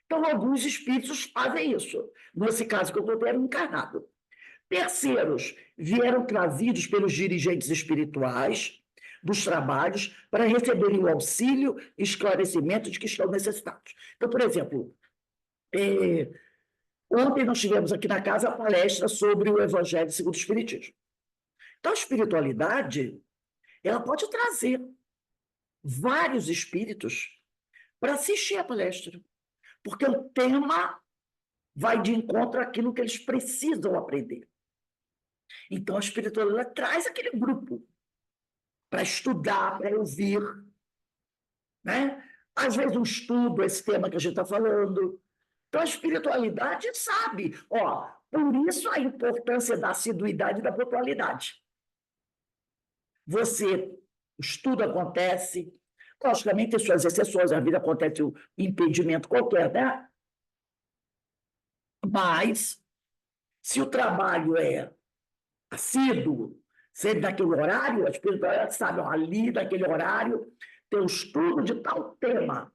Então, alguns espíritos fazem isso. Nesse caso que eu estou era um encarnado. Terceiros vieram trazidos pelos dirigentes espirituais dos trabalhos para receberem o auxílio e esclarecimento de que estão necessitados. Então, por exemplo, ontem nós tivemos aqui na casa a palestra sobre o Evangelho segundo o Espiritismo. Então, a espiritualidade, ela pode trazer vários espíritos para assistir a palestra, porque o tema vai de encontro àquilo que eles precisam aprender. Então, a espiritualidade traz aquele grupo para estudar, para ouvir, né? Às vezes um estudo, esse tema que a gente está falando. Então, a espiritualidade sabe, por isso a importância da assiduidade e da pontualidade. O estudo acontece, logicamente tem suas exceções, a vida acontece um impedimento qualquer, né? Mas, se o trabalho é assíduo, sempre naquele horário, a espiritualidade sabe, ali naquele horário tem um estudo de tal tema.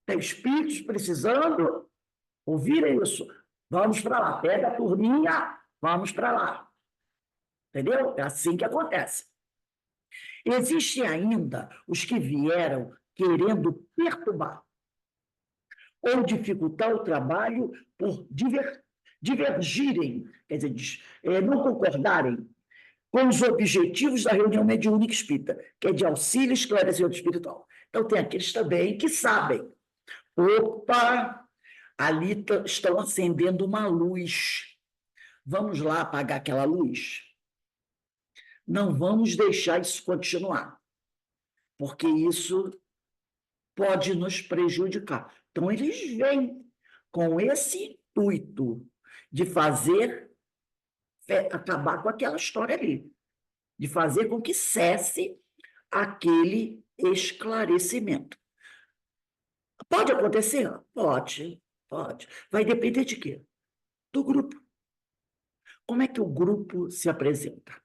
Tem espíritos precisando ouvir isso. Vamos para lá, pega a turminha, vamos para lá. Entendeu? É assim que acontece. Existem ainda os que vieram querendo perturbar ou dificultar o trabalho por divergirem, quer dizer, não concordarem com os objetivos da reunião mediúnica espírita, que é de auxílio e esclarecimento espiritual. Então, tem aqueles também que sabem. Opa, ali estão acendendo uma luz. Vamos lá apagar aquela luz? Não vamos deixar isso continuar, porque isso pode nos prejudicar. Então, eles vêm com esse intuito de acabar com aquela história ali, de fazer com que cesse aquele esclarecimento. Pode acontecer? Pode. Vai depender de quê? Do grupo. Como é que o grupo se apresenta?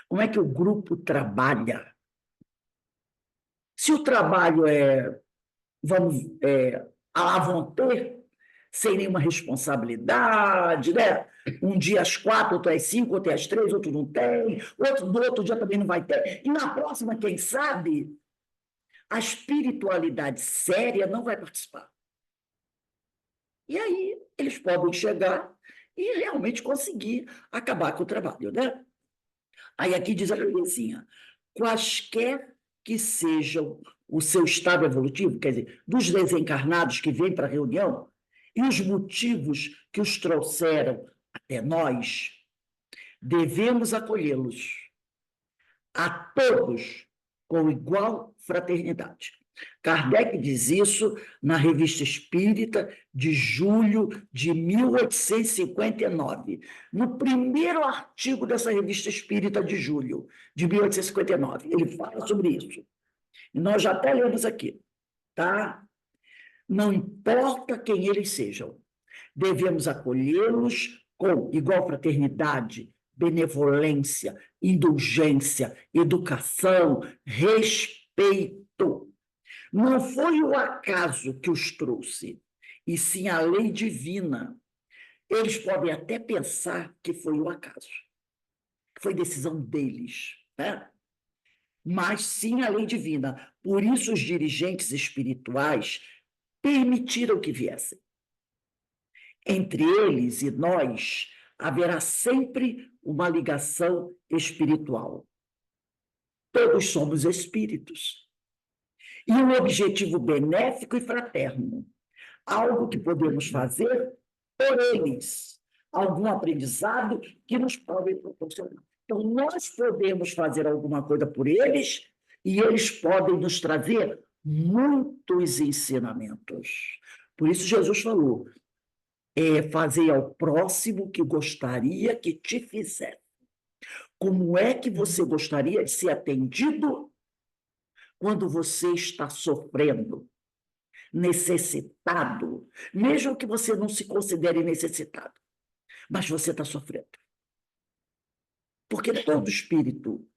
Como é que o grupo trabalha? Se o trabalho à vontade, sem nenhuma responsabilidade, né? Um dia às 4, outro às 5, outro às 3, outro não tem, do outro dia também não vai ter. E na próxima, quem sabe, a espiritualidade séria não vai participar. E aí eles podem chegar e realmente conseguir acabar com o trabalho, né? Aí aqui diz a coisinha, quaisquer que sejam o seu estado evolutivo, quer dizer, dos desencarnados que vêm para a reunião, e os motivos que os trouxeram até nós, devemos acolhê-los a todos com igual fraternidade. Kardec diz isso na Revista Espírita de julho de 1859, no primeiro artigo dessa Revista Espírita de julho de 1859. Ele fala sobre isso. E nós já até lemos aqui, tá? Não importa quem eles sejam, devemos acolhê-los com igual fraternidade, benevolência, indulgência, educação, respeito. Não foi o acaso que os trouxe, e sim a lei divina. Eles podem até pensar que foi o acaso, que foi decisão deles, né? Mas sim a lei divina. Por isso os dirigentes espirituais permitiram que viessem. Entre eles e nós haverá sempre uma ligação espiritual. Todos somos espíritos. E um objetivo benéfico e fraterno. Algo que podemos fazer por eles. Algum aprendizado que nos pode proporcionar. Então, nós podemos fazer alguma coisa por eles e eles podem nos trazer muitos ensinamentos. Por isso, Jesus falou, fazer ao próximo que gostaria que te fizesse. Como é que você gostaria de ser atendido quando você está sofrendo, necessitado, mesmo que você não se considere necessitado, mas você está sofrendo? Porque todo espírito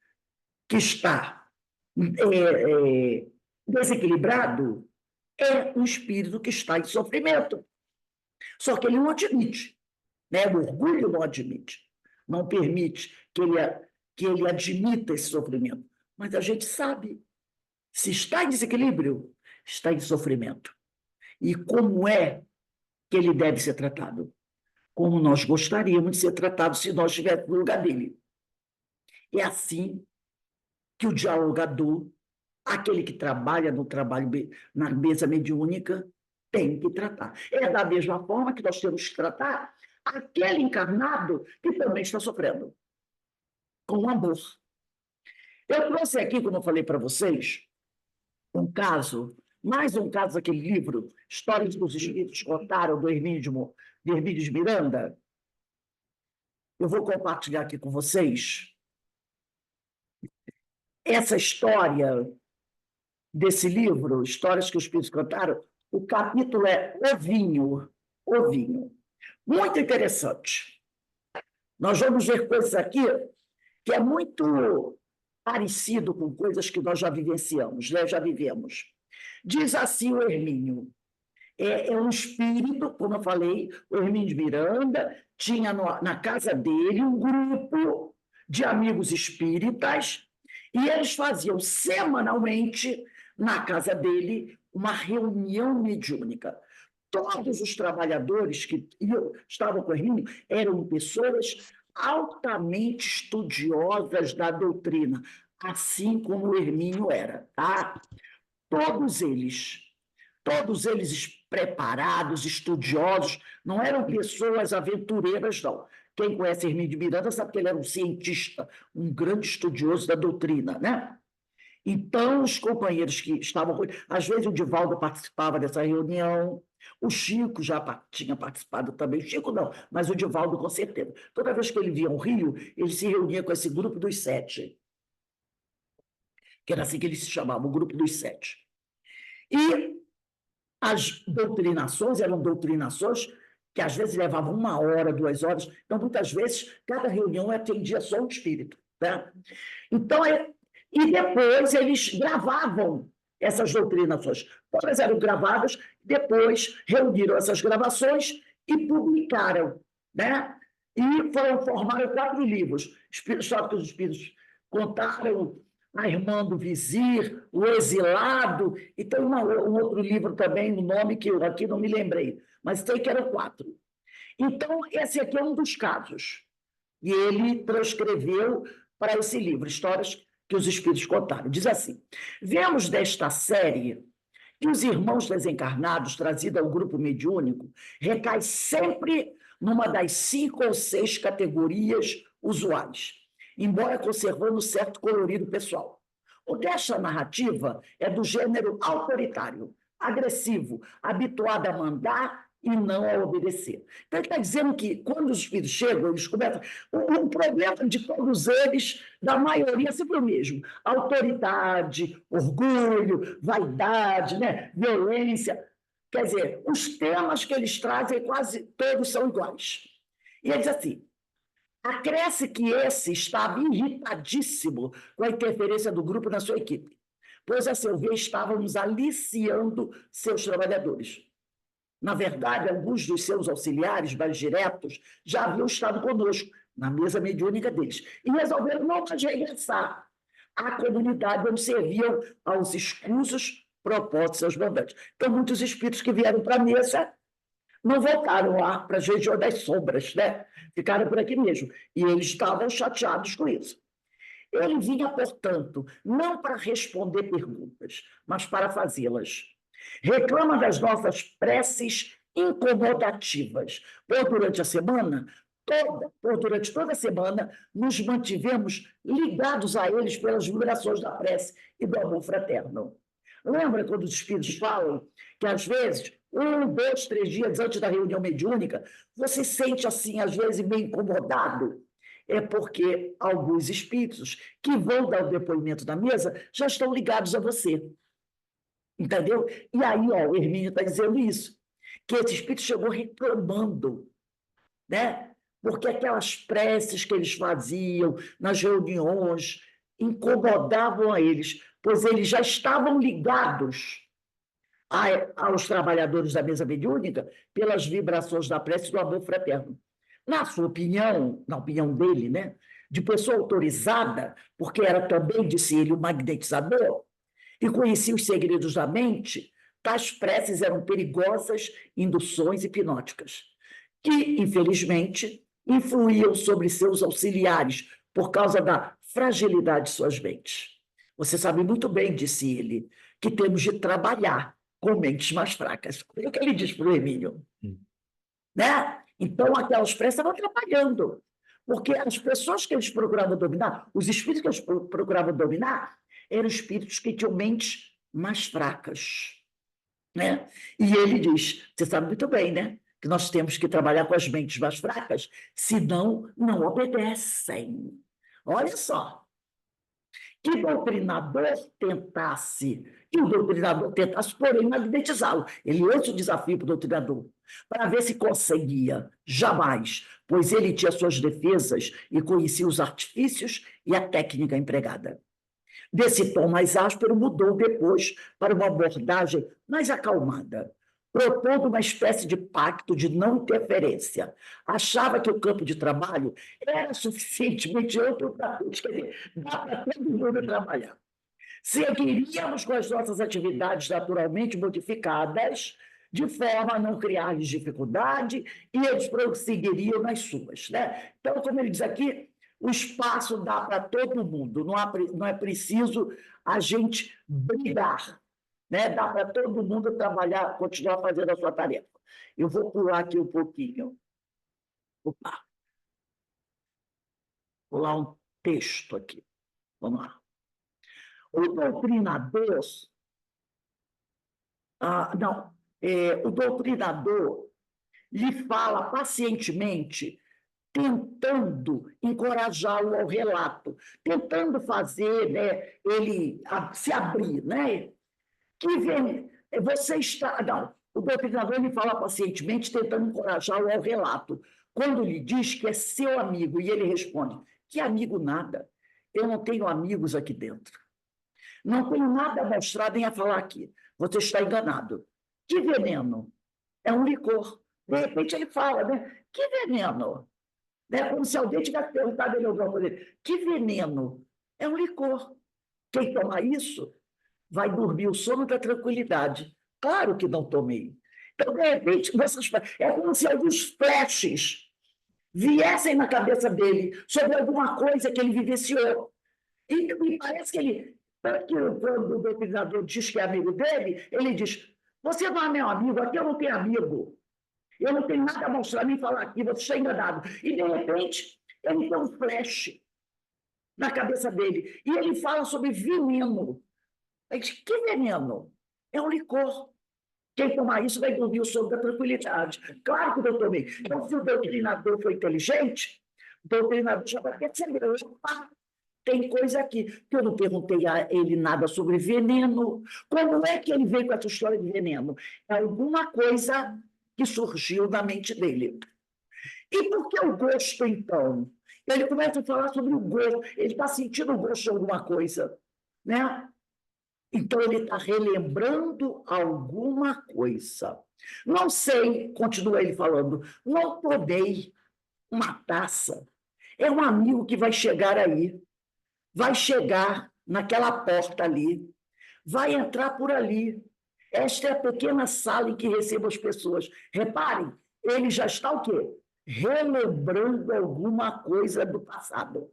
que está desequilibrado é um espírito que está em sofrimento. Só que ele não admite, né? O orgulho não admite. não permite que ele admita esse sofrimento. Mas a gente sabe, se está em desequilíbrio, está em sofrimento. E como é que ele deve ser tratado? Como nós gostaríamos de ser tratados se nós estivéssemos no lugar dele. É assim que o dialogador, aquele que trabalha no trabalho na mesa mediúnica, tem que tratar. É da mesma forma que nós temos que tratar aquele encarnado que também está sofrendo, com amor. Eu trouxe aqui, como eu falei para vocês, um caso, mais um caso daquele livro, Histórias que os Espíritos Contaram, do Hermídio de Miranda. Eu vou compartilhar aqui com vocês essa história desse livro, Histórias que os Espíritos Contaram. O capítulo é O Vinho. O Vinho. Muito interessante. Nós vamos ver coisas aqui que é muito parecido com coisas que nós já vivenciamos, né? Já vivemos. Diz assim o Hermínio. É um espírito, como eu falei, o Hermínio de Miranda tinha na casa dele um grupo de amigos espíritas e eles faziam semanalmente na casa dele uma reunião mediúnica. Todos os trabalhadores que estavam com o Hermínio eram pessoas altamente estudiosas da doutrina, assim como o Hermínio era, tá? Todos eles preparados, estudiosos, não eram pessoas aventureiras, não. Quem conhece Hermínio de Miranda sabe que ele era um cientista, um grande estudioso da doutrina, né? Então, os companheiros que estavam com ele, às vezes o Divaldo participava dessa reunião, o Chico já tinha participado também, o Chico não, mas o Divaldo com certeza. Toda vez que ele via o Rio, ele se reunia com esse grupo dos 7, que era assim que eles se chamavam, o grupo dos 7. E as doutrinações eram doutrinações que às vezes levavam 1 hora, 2 horas, então muitas vezes cada reunião atendia só um espírito, né? Então, e depois eles gravavam essas doutrinações. Todas eram gravadas, depois reuniram essas gravações e publicaram, né? E formaram 4 livros. História que os Espíritos Contaram, A Irmã do Vizir, O Exilado, e tem um outro livro também, o nome que eu aqui não me lembrei, mas sei que eram 4. Então, esse aqui é um dos casos. E ele transcreveu para esse livro, Histórias que os Espíritos Contaram. Diz assim: vemos desta série que os irmãos desencarnados, trazidos ao grupo mediúnico, recai sempre numa das 5 ou 6 categorias usuais, embora conservando certo colorido pessoal. O desta narrativa é do gênero autoritário, agressivo, habituado a mandar e não a obedecer. Então, ele está dizendo que, quando os espíritos chegam, eles começam... O problema de todos eles, da maioria, é sempre o mesmo. Autoridade, orgulho, vaidade, né? Violência. Quer dizer, os temas que eles trazem, quase todos são iguais. E ele diz assim: acresce que esse estava irritadíssimo com a interferência do grupo na sua equipe, pois, a seu ver, estávamos aliciando seus trabalhadores. Na verdade, alguns dos seus auxiliares mais diretos já haviam estado conosco, na mesa mediúnica deles, e resolveram não mais regressar à comunidade onde serviam aos escusos propostos aos mandantes. Então, muitos espíritos que vieram para a mesa não voltaram lá para a região das sombras, né? Ficaram por aqui mesmo. E eles estavam chateados com isso. Ele vinha, portanto, não para responder perguntas, mas para fazê-las. Reclama das nossas preces incomodativas, pois durante toda a semana, nos mantivemos ligados a eles pelas vibrações da prece e do amor fraterno. Lembra quando os espíritos falam que, às vezes, 1, 2, 3 dias antes da reunião mediúnica, você sente assim, às vezes, meio incomodado? É porque alguns espíritos que vão dar o depoimento da mesa já estão ligados a você. Entendeu? E aí, ó, o Hermínio está dizendo isso, que esse espírito chegou reclamando, né? Porque aquelas preces que eles faziam nas reuniões incomodavam a eles, pois eles já estavam ligados aos trabalhadores da mesa mediúnica pelas vibrações da prece e do amor fraterno. Na sua opinião, na opinião dele, né, de pessoa autorizada, porque era também, disse ele, um magnetizador, e conhecia os segredos da mente, tais preces eram perigosas induções hipnóticas, que, infelizmente, influíam sobre seus auxiliares por causa da fragilidade de suas mentes. Você sabe muito bem, disse ele, que temos de trabalhar com mentes mais fracas. É o que ele diz para o Emílio. Né? Então, aquelas preces estavam trabalhando, porque as pessoas que eles procuravam dominar, os espíritos que eles procuravam dominar, eram espíritos que tinham mentes mais fracas. Né? E ele diz, você sabe muito bem, né? Que nós temos que trabalhar com as mentes mais fracas, senão não obedecem. Olha só, que o doutrinador tentasse, porém, magnetizá-lo. Ele lança o desafio para o doutrinador, para ver se conseguia. Jamais, pois ele tinha suas defesas e conhecia os artifícios e a técnica empregada. Desse tom mais áspero, mudou depois para uma abordagem mais acalmada, propondo uma espécie de pacto de não interferência. Achava que o campo de trabalho era suficientemente amplo para todos, quer dizer, dá para todo mundo trabalhar. Seguiríamos com as nossas atividades naturalmente modificadas, de forma a não criar-lhes dificuldade, e eles prosseguiriam nas suas. Né? Então, como ele diz aqui, o espaço dá para todo mundo, não é preciso a gente brigar, né? Dá para todo mundo trabalhar, continuar fazendo a sua tarefa. Eu vou pular aqui um pouquinho. Opa. Pular um texto aqui. Vamos lá. O doutrinador, o doutrinador lhe fala pacientemente, tentando encorajá-lo ao relato, tentando fazer, né, ele se abrir, né? Que vem, você está, não, o doutrinador lhe fala pacientemente, tentando encorajá-lo ao relato. Quando lhe diz que é seu amigo e ele responde: que amigo nada? Eu não tenho amigos aqui dentro. Não tenho nada a mostrar nem a falar aqui. Você está enganado. Que veneno? É um licor. De repente ele fala, né? Que veneno? Né? Como se alguém tivesse perguntado ele alguma coisa. Que veneno? É um licor. Quem toma isso vai dormir o sono da tranquilidade. Claro que não tomei. Então, de repente, é como se alguns flashes viessem na cabeça dele sobre alguma coisa que ele vivenciou. E me parece que ele, quando o doutrinador diz que é amigo dele, ele diz: você não é meu amigo, aqui eu não tenho amigo. Eu não tenho nada a mostrar nem falar aqui, você está enganado. E, de repente, ele tem um flash na cabeça dele. E ele fala sobre veneno. Ele diz: que veneno? É um licor. Quem tomar isso vai dormir o sono da tranquilidade. Claro que eu tomei. Então, se o doutrinador foi inteligente, o doutrinador já vai perceber: opa, tem coisa aqui, que eu não perguntei a ele nada sobre veneno. Como é que ele veio com essa história de veneno? É alguma coisa que surgiu na mente dele. E por que o gosto, então? Ele começa a falar sobre o gosto, ele está sentindo o gosto de alguma coisa, né? Então, ele está relembrando alguma coisa. Não sei, continua ele falando, não tomei uma taça. É um amigo que vai chegar aí, vai chegar naquela porta ali, vai entrar por ali. Esta é a pequena sala em que recebo as pessoas. Reparem, ele já está o quê? Relembrando alguma coisa do passado.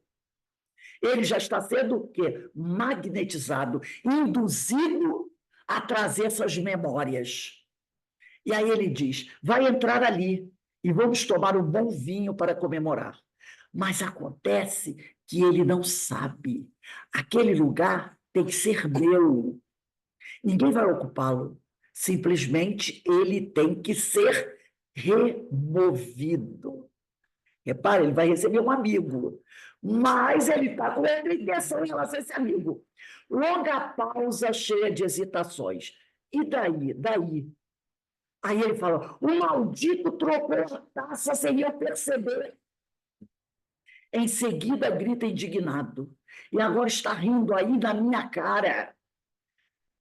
Ele já está sendo o quê? Magnetizado, induzido a trazer essas memórias. E aí ele diz: vai entrar ali e vamos tomar um bom vinho para comemorar. Mas acontece que ele não sabe. Aquele lugar tem que ser meu. Ninguém vai ocupá-lo. Simplesmente ele tem que ser removido. Repare, ele vai receber um amigo, mas ele está com outra intenção em relação a esse amigo. Longa pausa cheia de hesitações. E daí? Daí? Aí ele fala: o maldito trocou a taça sem eu perceber. Em seguida, grita indignado. E agora está rindo aí na minha cara.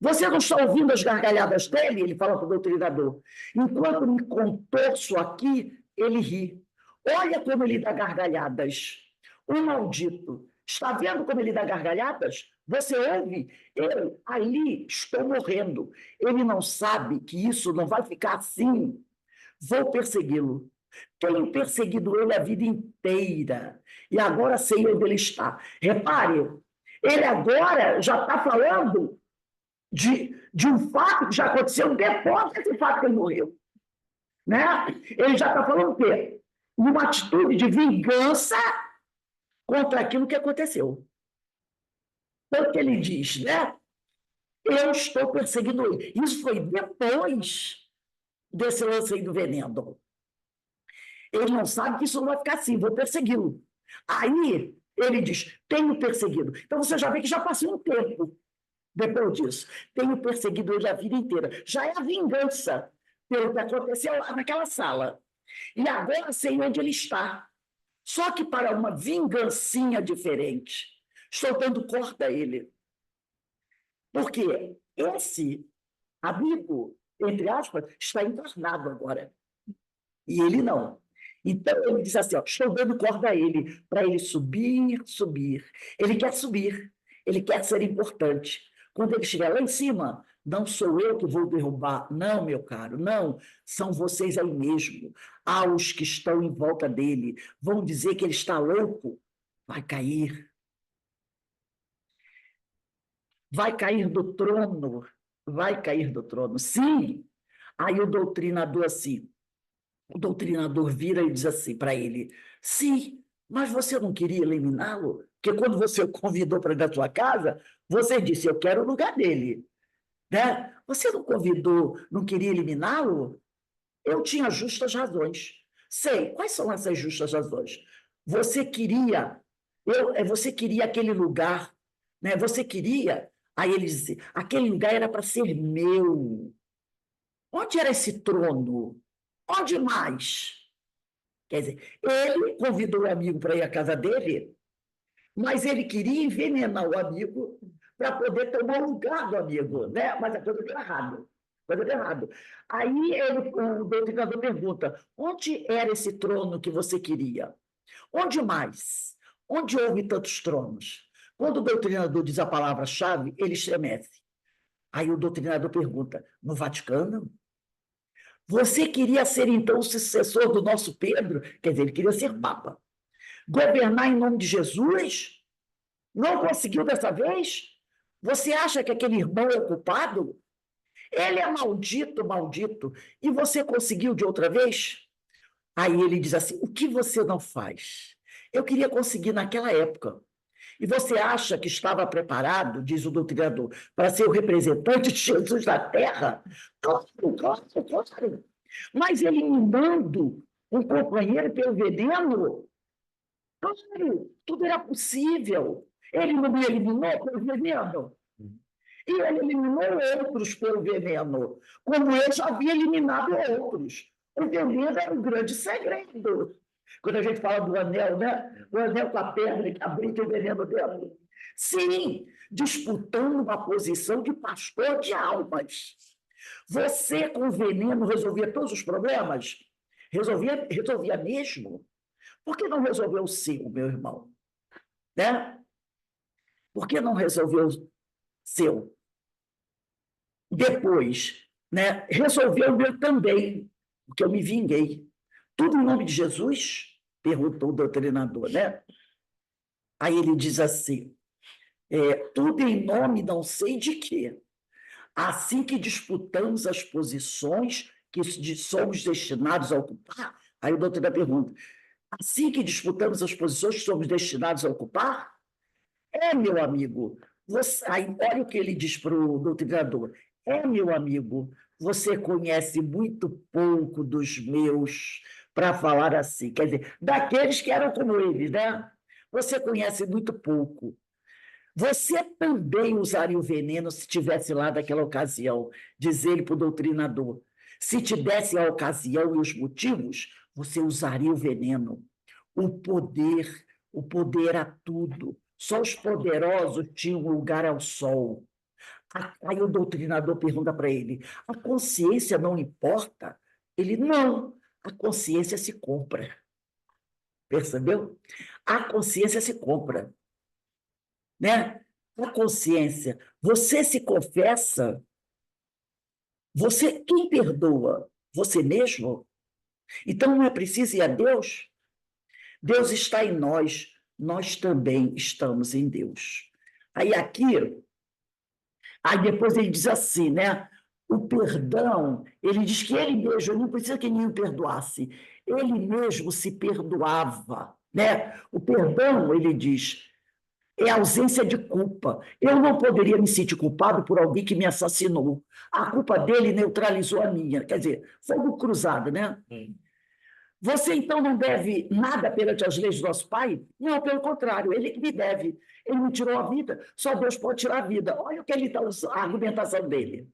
Você não está ouvindo as gargalhadas dele? Ele fala para o doutrinador. Enquanto me contorço aqui, ele ri. Olha como ele dá gargalhadas. O maldito. Está vendo como ele dá gargalhadas? Você ouve? Eu ali estou morrendo. Ele não sabe que isso não vai ficar assim. Vou persegui-lo. Tenho perseguido ele a vida inteira. E agora sei onde ele está. Repare, ele agora já está falando de um fato que já aconteceu depois desse fato que ele morreu. Né? Ele já está falando o quê? Uma atitude de vingança contra aquilo que aconteceu. Tanto que ele diz, né? Eu estou perseguindo ele. Isso foi depois desse lance aí do veneno. Ele não sabe que isso não vai ficar assim, vou persegui-lo. Aí ele diz, tenho perseguido. Então você já vê que já passou um tempo depois disso. Tenho perseguido ele a vida inteira. Já é a vingança pelo que aconteceu lá naquela sala. E agora sei onde ele está. Só que para uma vingancinha diferente. Estou dando corda a ele. Porque esse amigo, entre aspas, está encarnado agora. E ele não. Então ele diz assim: ó, estou dando corda a ele, para ele subir, subir. Ele quer subir, ele quer ser importante. Quando ele estiver lá em cima, não sou eu que vou derrubar, não, meu caro, não, são vocês aí mesmo. Há os que estão em volta dele, vão dizer que ele está louco, vai cair. Vai cair do trono, vai cair do trono. Sim. Aí o doutrinador assim, o doutrinador vira e diz assim para ele: sim, mas você não queria eliminá-lo? Porque quando você o convidou para ir da sua casa, você disse: eu quero o lugar dele. Né? Você não convidou, não queria eliminá-lo? Eu tinha justas razões. Sei, quais são essas justas razões? Você queria, você queria aquele lugar, né? Você queria. Aí ele disse: aquele lugar era para ser meu. Onde era esse trono? Onde mais? Quer dizer, ele convidou o amigo para ir à casa dele, mas ele queria envenenar o amigo para poder tomar o lugar do amigo, né? Mas a coisa deu errado. Coisa deu errado. Aí o doutrinador pergunta: onde era esse trono que você queria? Onde mais? Onde houve tantos tronos? Quando o doutrinador diz a palavra-chave, ele estremece. Aí o doutrinador pergunta: no Vaticano? Você queria ser, então, o sucessor do nosso Pedro? Quer dizer, ele queria ser Papa. Governar em nome de Jesus? Não conseguiu dessa vez? Você acha que aquele irmão é culpado? Ele é maldito, maldito. E você conseguiu de outra vez? Aí ele diz assim: o que você não faz? Eu queria conseguir naquela época. E você acha que estava preparado, diz o doutrinador, para ser o representante de Jesus na Terra? Claro, claro, claro. Mas eliminando um companheiro pelo veneno, claro, tudo era possível. Ele não me eliminou pelo veneno. E ele eliminou outros pelo veneno, como eu já havia eliminado outros. O veneno era um grande segredo. Quando a gente fala do anel, né? O anel com a pedra que abriu o veneno dentro. Sim, disputando uma posição de pastor de almas. Você, com o veneno, resolvia todos os problemas? Resolvia mesmo. Por que não resolveu o seu, meu irmão? Né? Por que não resolveu o seu? Depois, né, resolveu o meu também, porque eu me vinguei. Tudo em nome de Jesus? Perguntou o doutrinador, né? Aí ele diz assim: tudo em nome não sei de quê. Assim que disputamos as posições que somos destinados a ocupar, aí o doutor pergunta: assim que disputamos as posições que somos destinados a ocupar? Meu amigo, aí olha o que ele diz para o doutrinador: meu amigo, você conhece muito pouco dos meus, para falar assim, quer dizer, daqueles que eram como ele, né? Você conhece muito pouco. Você também usaria o veneno se tivesse lá naquela ocasião, diz ele para o doutrinador. Se te desse a ocasião e os motivos, você usaria o veneno. O poder era tudo. Só os poderosos tinham lugar ao sol. Aí o doutrinador pergunta para ele: a consciência não importa? Ele: não, a consciência se compra. Percebeu? A consciência se compra, né? A consciência, você se confessa, quem perdoa? Você mesmo? Então não é preciso ir a Deus? Deus está em nós, nós também estamos em Deus. Aí depois ele diz assim, né? O perdão, ele diz que ele mesmo, não precisa que ninguém o perdoasse, ele mesmo se perdoava, né? O perdão, ele diz, é ausência de culpa. Eu não poderia me sentir culpado por alguém que me assassinou. A culpa dele neutralizou a minha. Quer dizer, fogo cruzado, né? Você, então, não deve nada perante as leis do nosso Pai? Não, pelo contrário, ele que me deve. Ele me tirou a vida, só Deus pode tirar a vida. Olha o que ele está, a argumentação dele.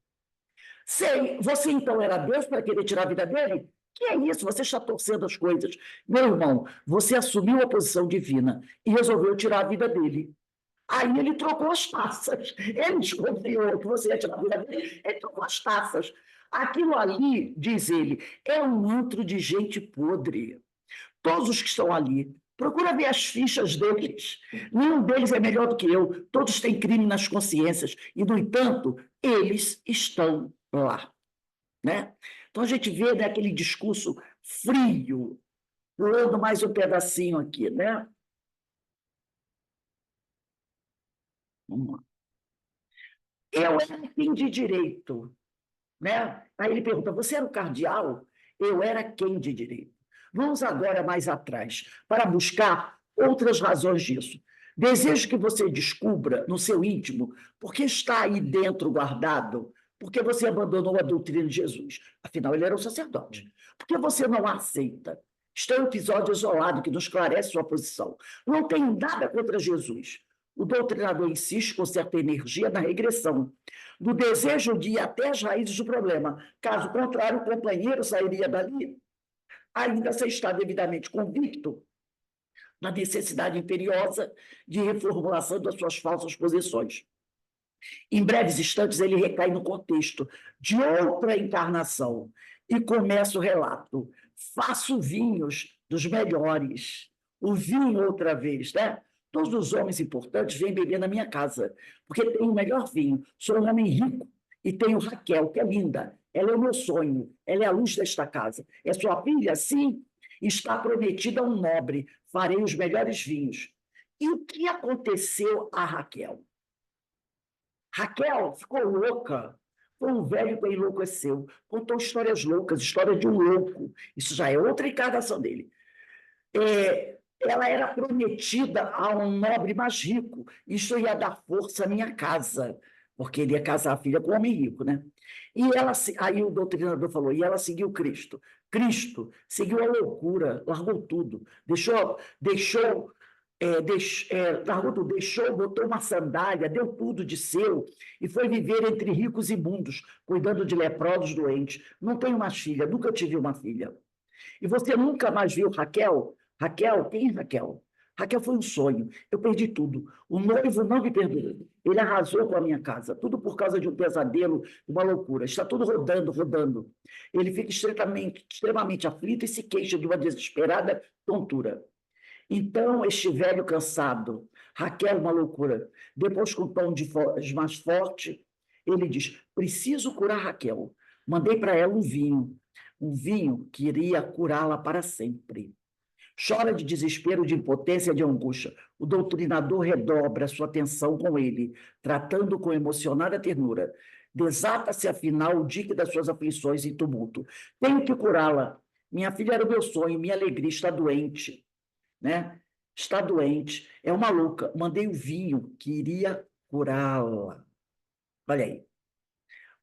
Sei, você, então, era Deus para querer tirar a vida dele? Que é isso? Você está torcendo as coisas. Meu irmão, você assumiu a posição divina e resolveu tirar a vida dele. Aí ele trocou as taças. Ele desconfiou que você ia tirar a vida dele, ele trocou as taças. Aquilo ali, diz ele, é um antro de gente podre. Todos os que estão ali, procura ver as fichas deles. Nenhum deles é melhor do que eu. Todos têm crime nas consciências. E, no entanto, eles estão lá. Né? Então, a gente vê, né, aquele discurso frio, pulando mais um pedacinho aqui. Né? Vamos lá. Eu era quem de direito. Né? Aí ele pergunta, você era o cardeal? Eu era quem de direito? Vamos agora mais atrás, para buscar outras razões disso. Desejo que você descubra no seu íntimo por que está aí dentro guardado, porque você abandonou a doutrina de Jesus. Afinal, ele era um sacerdote. Por que você não a aceita? Este é um episódio isolado que nos esclarece sua posição. Não tenho nada contra Jesus. O doutrinador insiste com certa energia na regressão, do desejo de ir até as raízes do problema. Caso contrário, o companheiro sairia dali, ainda sem estar devidamente convicto da necessidade imperiosa de reformulação das suas falsas posições. Em breves instantes, ele recai no contexto de outra encarnação e começa o relato. Faço vinhos dos melhores. O vinho outra vez, né? Todos os homens importantes vêm beber na minha casa, porque tenho o melhor vinho. Sou um homem rico e tenho Raquel, que é linda. Ela é o meu sonho, ela é a luz desta casa. É sua filha? Sim. Está prometida a um nobre. Farei os melhores vinhos. E o que aconteceu a Raquel? Raquel ficou louca. Foi um velho que enlouqueceu. Contou histórias loucas, história de um louco. Isso já é outra encarnação dele. Ela era prometida a um nobre mais rico. Isso ia dar força à minha casa, porque ele ia casar a filha com um homem rico, né? E ela, aí o doutrinador falou, e ela seguiu Cristo. Cristo seguiu a loucura, largou tudo, largou tudo, botou uma sandália, deu tudo de seu e foi viver entre ricos e imundos, cuidando de leprosos doentes. Não tenho mais filha, nunca tive uma filha. E você nunca mais viu Raquel? Raquel, quem é Raquel? Raquel foi um sonho, eu perdi tudo. O noivo não me perdoou. Ele arrasou com a minha casa, tudo por causa de um pesadelo, uma loucura. Está tudo rodando, rodando. Ele fica extremamente aflito e se queixa de uma desesperada tontura. Então, este velho cansado, Raquel, uma loucura, depois com um tom de voz mais forte, ele diz, preciso curar Raquel. Mandei para ela um vinho que iria curá-la para sempre. Chora de desespero, de impotência, de angústia. O doutrinador redobra sua atenção com ele, tratando com emocionada ternura. Desata-se, afinal, o dique das suas aflições em tumulto. Tenho que curá-la. Minha filha era o meu sonho, minha alegria, está doente. Né? Está doente, é uma louca. Mandei o vinho que iria curá-la. Olha aí.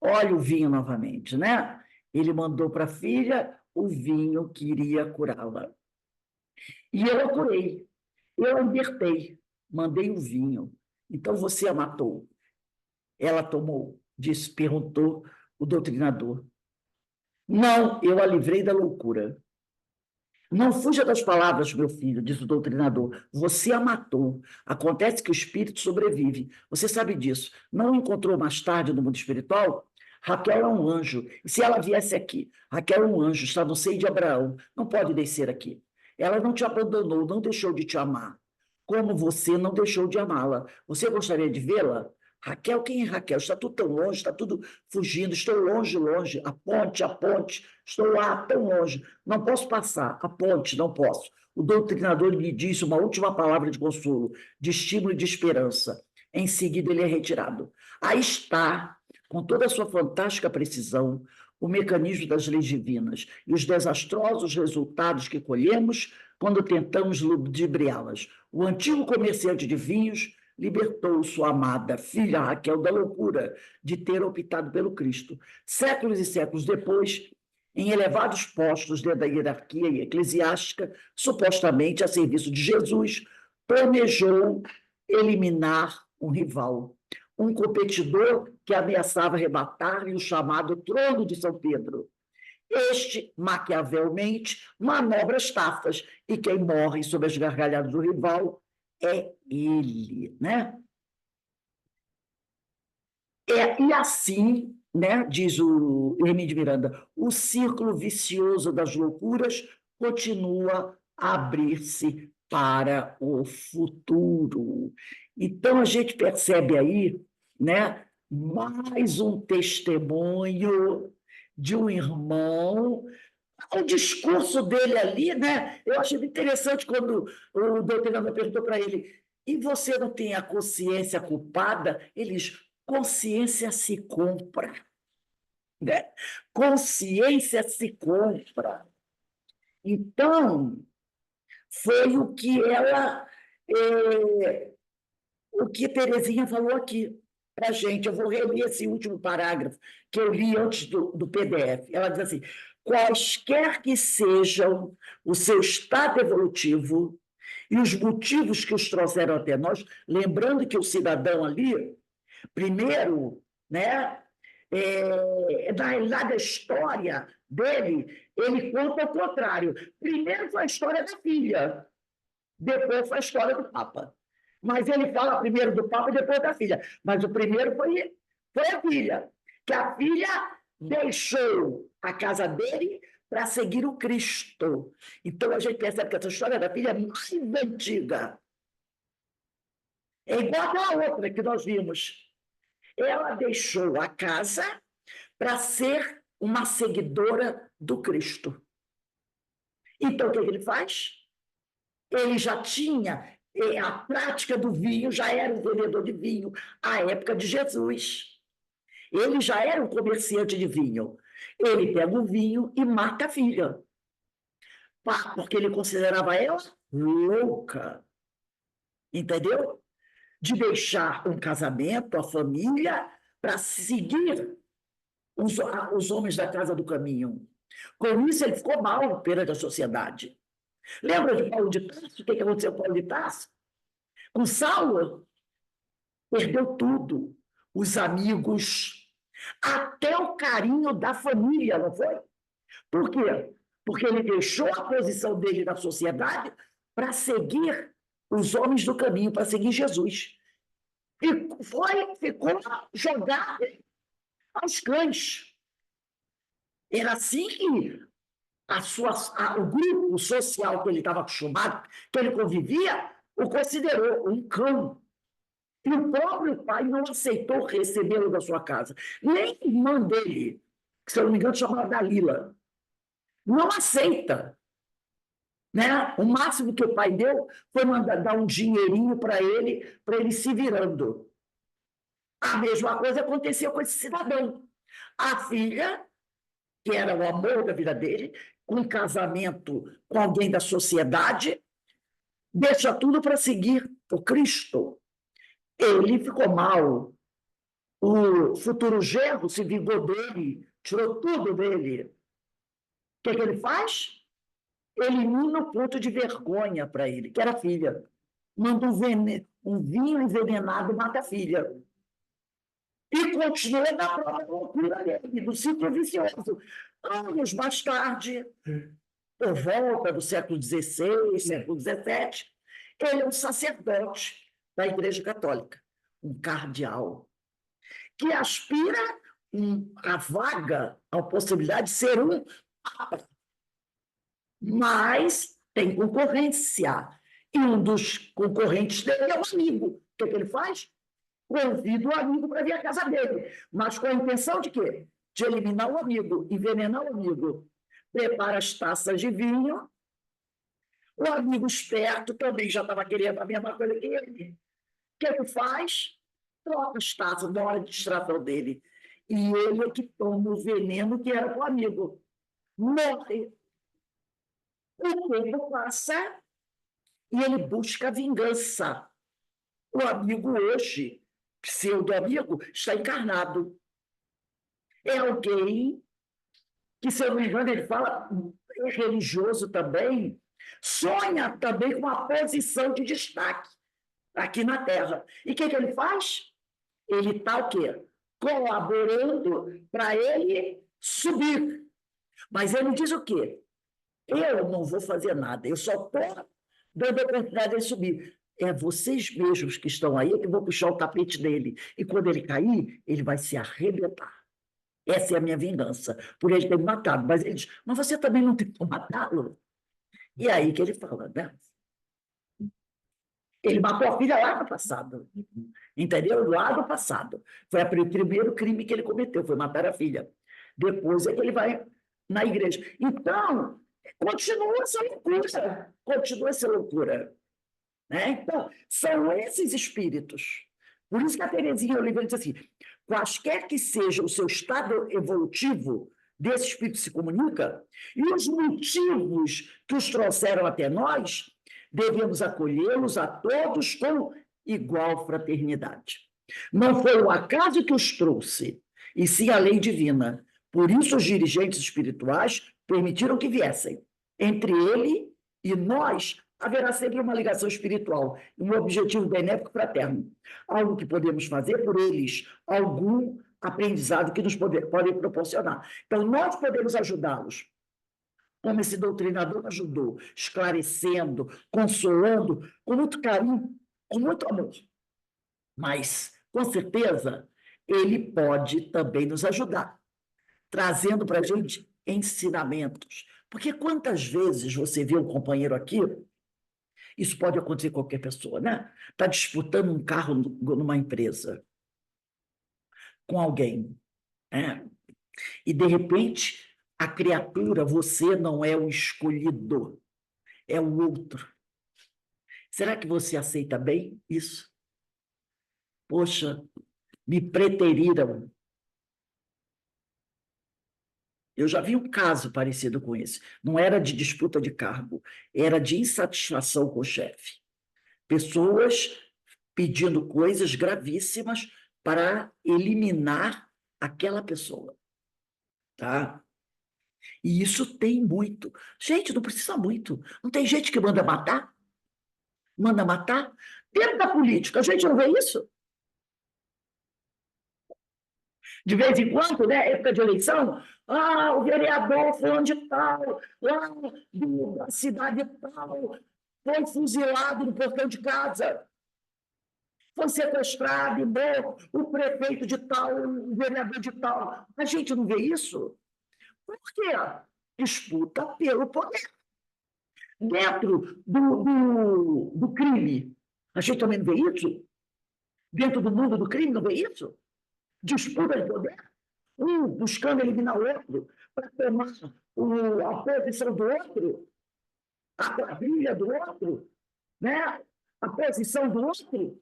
Olha o vinho novamente, né? Ele mandou para a filha o vinho que iria curá-la. E eu a curei, eu a libertei, mandei o vinho. Então você a matou. Ela tomou, perguntou o doutrinador. Não, eu a livrei da loucura. Não fuja das palavras, meu filho, diz o doutrinador. Você a matou. Acontece que o espírito sobrevive. Você sabe disso. Não o encontrou mais tarde no mundo espiritual? Raquel é um anjo. E se ela viesse aqui? Raquel é um anjo, está no seio de Abraão. Não pode descer aqui. Ela não te abandonou, não deixou de te amar, como você não deixou de amá-la. Você gostaria de vê-la? Raquel, quem é Raquel? Está tudo tão longe, está tudo fugindo, estou longe, longe, a ponte, estou lá tão longe, não posso passar, a ponte, não posso. O doutrinador lhe disse uma última palavra de consolo, de estímulo e de esperança. Em seguida, ele é retirado. Aí está, com toda a sua fantástica precisão, o mecanismo das leis divinas e os desastrosos resultados que colhemos quando tentamos ludibriá-las. O antigo comerciante de vinhos libertou sua amada filha Raquel da loucura de ter optado pelo Cristo. Séculos e séculos depois, em elevados postos dentro da hierarquia eclesiástica, supostamente a serviço de Jesus, planejou eliminar um rival, um competidor que ameaçava arrebatar-lhe o chamado trono de São Pedro. Este, maquiavelmente, manobra as tafas, e quem morre sob as gargalhadas do rival é ele, né? E assim, né, diz o Hermínio de Miranda, o círculo vicioso das loucuras continua a abrir-se para o futuro. Então, a gente percebe aí, né, mais um testemunho de um irmão. O discurso dele ali, né? Eu achei interessante quando o doutrinador perguntou para ele: e você não tem a consciência culpada? Ele diz: consciência se compra, né? Consciência se compra. Então, foi o que o que Terezinha falou aqui para a gente. Eu vou reler esse último parágrafo que eu li antes do PDF. Ela diz assim: quaisquer que sejam o seu estado evolutivo e os motivos que os trouxeram até nós, lembrando que o cidadão ali, primeiro, né, na realidade, da história dele, ele conta o contrário. Primeiro foi a história da filha, depois foi a história do Papa. Mas ele fala primeiro do Papa e depois da filha. Mas o primeiro foi a filha, que a filha deixou a casa dele para seguir o Cristo. Então a gente percebe que essa história da filha é mais antiga. É igual aquela outra que nós vimos. Ela deixou a casa para ser uma seguidora do Cristo. Então o que ele faz? Ele já tinha a prática do vinho, já era um vendedor de vinho à época de Jesus. Ele já era um comerciante de vinho. Ele pega o vinho e mata a filha, porque ele considerava ela louca, entendeu? De deixar um casamento, a família, para seguir os homens da casa do caminho. Com isso, ele ficou mal perante a sociedade. Lembra de Paulo de Tarso? O que aconteceu com Paulo de Tarso? Com Saulo, perdeu tudo. Os amigos, até o carinho da família, não foi? Por quê? Porque ele deixou a posição dele na sociedade para seguir os homens do caminho, para seguir Jesus. E ficou jogado aos cães. Era assim que o grupo social que ele estava acostumado, que ele convivia, o considerou um cão. E o próprio pai não aceitou recebê-lo da sua casa. Nem a irmã dele, que, se eu não me engano, chamava Dalila, não aceita. Né? O máximo que o pai deu foi dar um dinheirinho para ele se virando. A mesma coisa aconteceu com esse cidadão. A filha, que era o amor da vida dele, um casamento com alguém da sociedade, deixa tudo para seguir o Cristo. Ele ficou mal. O futuro genro se vingou dele, tirou tudo dele. O que ele faz? Elimina o ponto de vergonha para ele, que era a filha. Manda um vinho envenenado e mata a filha. E continua na própria loucura dele, do ciclo vicioso. Anos mais tarde, por volta do século XVI, século XVII, ele é um sacerdote da Igreja Católica, um cardeal, que aspira a vaga, a possibilidade de ser um papa. Mas tem concorrência. E um dos concorrentes dele é o amigo. O que ele faz? Convida o amigo para vir à casa dele. Mas com a intenção de quê? De eliminar o amigo, envenenar o amigo. Prepara as taças de vinho. O amigo esperto também já estava querendo a mesma coisa que ele. O que ele faz? Troca as taças na hora de distração dele. E ele é que toma o veneno que era para o amigo. Morre. O tempo passa e ele busca vingança. O amigo hoje, pseudo-amigo, está encarnado. É alguém que, se eu não me engano, ele fala, é religioso também, sonha também com uma posição de destaque aqui na Terra. E o que ele faz? Ele está o quê? Colaborando para ele subir. Mas ele diz o quê? Eu não vou fazer nada, eu só estou dando a oportunidade de subir. É vocês mesmos que estão aí que vão puxar o tapete dele. E quando ele cair, ele vai se arrebentar. Essa é a minha vingança, por ele ter me matado. Mas ele diz, mas você também não tentou matá-lo? E é aí que ele fala, né? Ele matou a filha lá no passado. Entendeu? Lá no passado. Foi o primeiro crime que ele cometeu, foi matar a filha. Depois é que ele vai na igreja. Então, continua essa loucura. Continua essa loucura. Né? Então, são esses espíritos. Por isso que a Terezinha Oliveira diz assim, quaisquer que seja o seu estado evolutivo, desse espírito se comunica, e os motivos que os trouxeram até nós, devemos acolhê-los a todos com igual fraternidade. Não foi o acaso que os trouxe, e sim a lei divina. Por isso os dirigentes espirituais permitiram que viessem. Entre ele e nós, haverá sempre uma ligação espiritual, um objetivo benéfico fraterno. Algo que podemos fazer por eles, algum aprendizado que nos podem proporcionar. Então, nós podemos ajudá-los, como esse doutrinador ajudou, esclarecendo, consolando, com muito carinho, com muito amor. Mas, com certeza, ele pode também nos ajudar, trazendo para a gente ensinamentos. Porque quantas vezes você vê um companheiro aqui, isso pode acontecer com qualquer pessoa, né? Está disputando um carro numa empresa com alguém, né? E, de repente, a criatura, você não é o escolhido, é o outro. Será que você aceita bem isso? Poxa, me preteriram. Eu já vi um caso parecido com esse. Não era de disputa de cargo, era de insatisfação com o chefe. Pessoas pedindo coisas gravíssimas para eliminar aquela pessoa. Tá? E isso tem muito. Gente, não precisa muito. Não tem gente que manda matar? Manda matar? Dentro da política, a gente não vê isso? De vez em quando, né, época de eleição, o vereador fulano de tal, lá da cidade tal, foi fuzilado no portão de casa, foi sequestrado, morto, o prefeito de tal, o vereador de tal. A gente não vê isso? Por quê? Disputa pelo poder. Dentro do crime, a gente também não vê isso? Dentro do mundo do crime, não vê isso? Disputa de poder. Um buscando eliminar o outro para tomar a posição do outro, a quadrilha do outro, né? A posição do outro.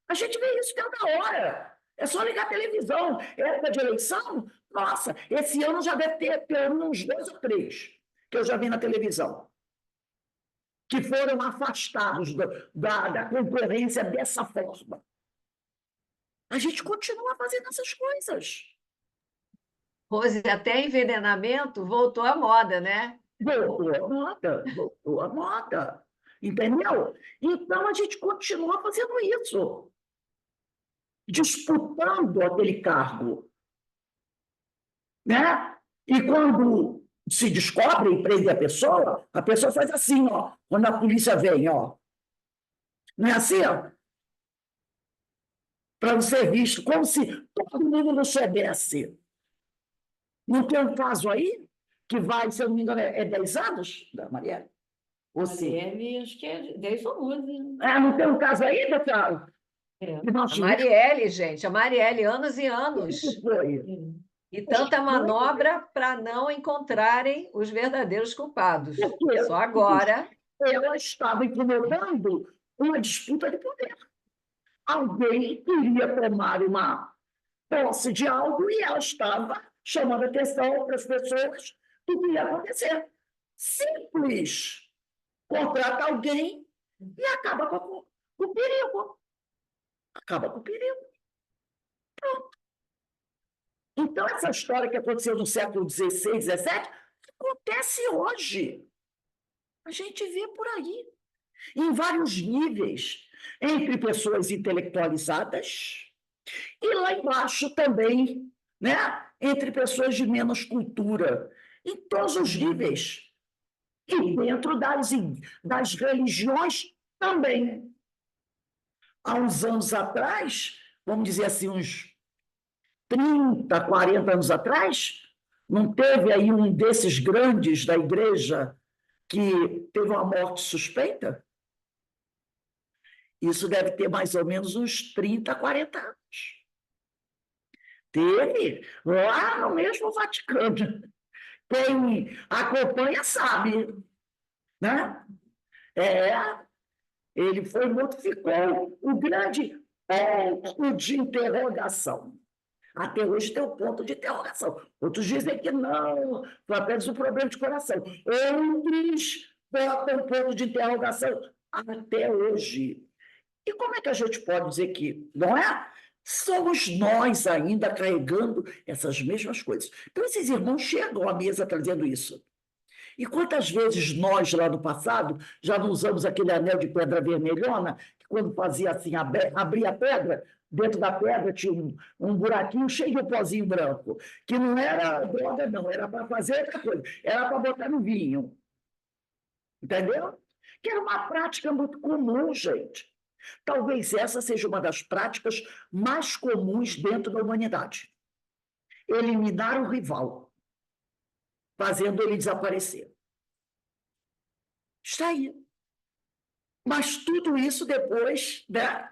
A gente vê isso toda hora. É só ligar a televisão. Época de eleição, nossa, esse ano já deve ter pelo menos uns 2 ou 3 que eu já vi na televisão, que foram afastados da concorrência dessa forma. A gente continua fazendo essas coisas. Rose, até envenenamento voltou à moda, né? Voltou à moda. Entendeu? Então, a gente continua fazendo isso. Disputando aquele cargo. Né? E quando se descobre e prende a pessoa faz assim, ó, quando a polícia vem, ó. Não é assim, ó? Para não ser visto, como se todo mundo não soubesse. Não tem um caso aí que vai, se eu não me engano, é 10 anos, da Marielle? Ou sim? Marielle, acho que é 10 ou 11. Não tem um caso aí, pessoal? É. Que nós A Marielle, gente, a Marielle, anos e anos. que foi? E tanta manobra para não encontrarem os verdadeiros culpados. Porque Só agora. ela estava incomodando uma disputa de poder. Alguém queria tomar uma posse de algo e ela estava chamando atenção para as pessoas do que ia acontecer. Simples. Contrata alguém e acaba com o perigo. Acaba com o perigo. Pronto. Então, essa história que aconteceu no século XVI, XVII, acontece hoje. A gente vê por aí, em vários níveis, entre pessoas intelectualizadas e lá embaixo também, né? Entre pessoas de menos cultura, em todos os níveis. E dentro das religiões também. Há uns anos atrás, vamos dizer assim, uns 30, 40 anos atrás, não teve aí um desses grandes da igreja que teve uma morte suspeita? Isso deve ter mais ou menos uns 30, 40 anos. Teve lá no mesmo Vaticano. Quem acompanha sabe, né? Ele foi morto, ficou um grande ponto de interrogação. Até hoje tem um ponto de interrogação. Outros dizem que não, foi apenas um problema de coração. Outros botam um ponto de interrogação até hoje. E como é que a gente pode dizer que, não é? Somos nós ainda carregando essas mesmas coisas. Então, esses irmãos chegam à mesa trazendo isso. E quantas vezes nós, lá no passado, já não usamos aquele anel de pedra vermelhona, que quando fazia assim, abria a pedra, dentro da pedra tinha um buraquinho cheio de pozinho branco, que não era droga, não, era para fazer outra coisa, era para botar no vinho. Entendeu? Que era uma prática muito comum, gente. Talvez essa seja uma das práticas mais comuns dentro da humanidade. Eliminar o rival, fazendo ele desaparecer. Está aí. Mas tudo isso depois, né,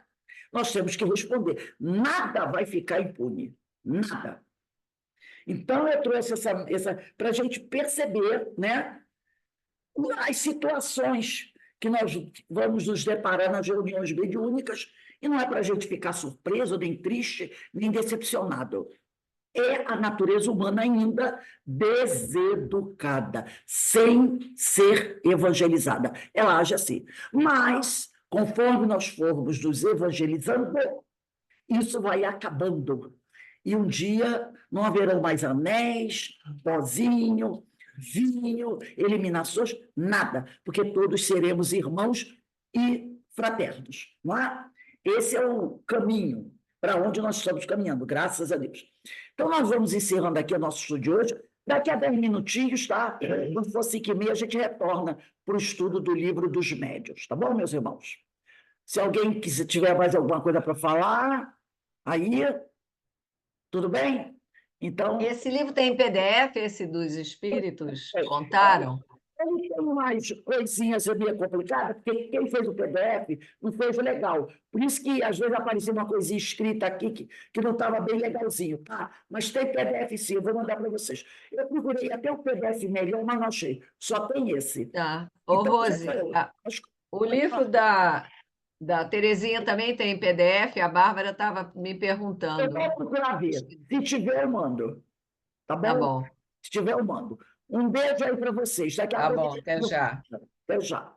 nós temos que responder. Nada vai ficar impune. Nada. Então, eu trouxe essa para a gente perceber, né, as situações que nós vamos nos deparar nas reuniões mediúnicas, e não é para a gente ficar surpreso, nem triste, nem decepcionado. É a natureza humana ainda deseducada, sem ser evangelizada. Ela age assim. Mas, conforme nós formos nos evangelizando, isso vai acabando. E um dia não haverão mais anéis, pozinho, vinho, eliminações, nada, porque todos seremos irmãos e fraternos, não é? Esse é o caminho para onde nós estamos caminhando, graças a Deus. Então, nós vamos encerrando aqui o nosso estudo de hoje. Daqui a 10 minutinhos, tá? Quando for 5h30, a gente retorna para o estudo do livro dos médiuns, tá bom, meus irmãos? Se alguém tiver mais alguma coisa para falar, aí, tudo bem? Então, Esse livro tem em PDF, esse dos espíritos contaram? ele tem umas coisinhas meio complicadas, porque quem fez o PDF não fez legal. Por isso que, às vezes, aparecia uma coisinha escrita aqui que não estava bem legalzinho, tá? Mas tem PDF sim, eu vou mandar para vocês. Eu procurei até o PDF melhor, mas não achei. Só tem esse. Tá. Ô, Então, Rose, o livro da Terezinha também tem em PDF? A Bárbara estava me eu perguntando. vou procurar ver. Se tiver, eu mando. Tá bom? Tá bom, Se tiver, eu mando. Um beijo aí para vocês. Daqui a tá pouco. bom, até já. Até já.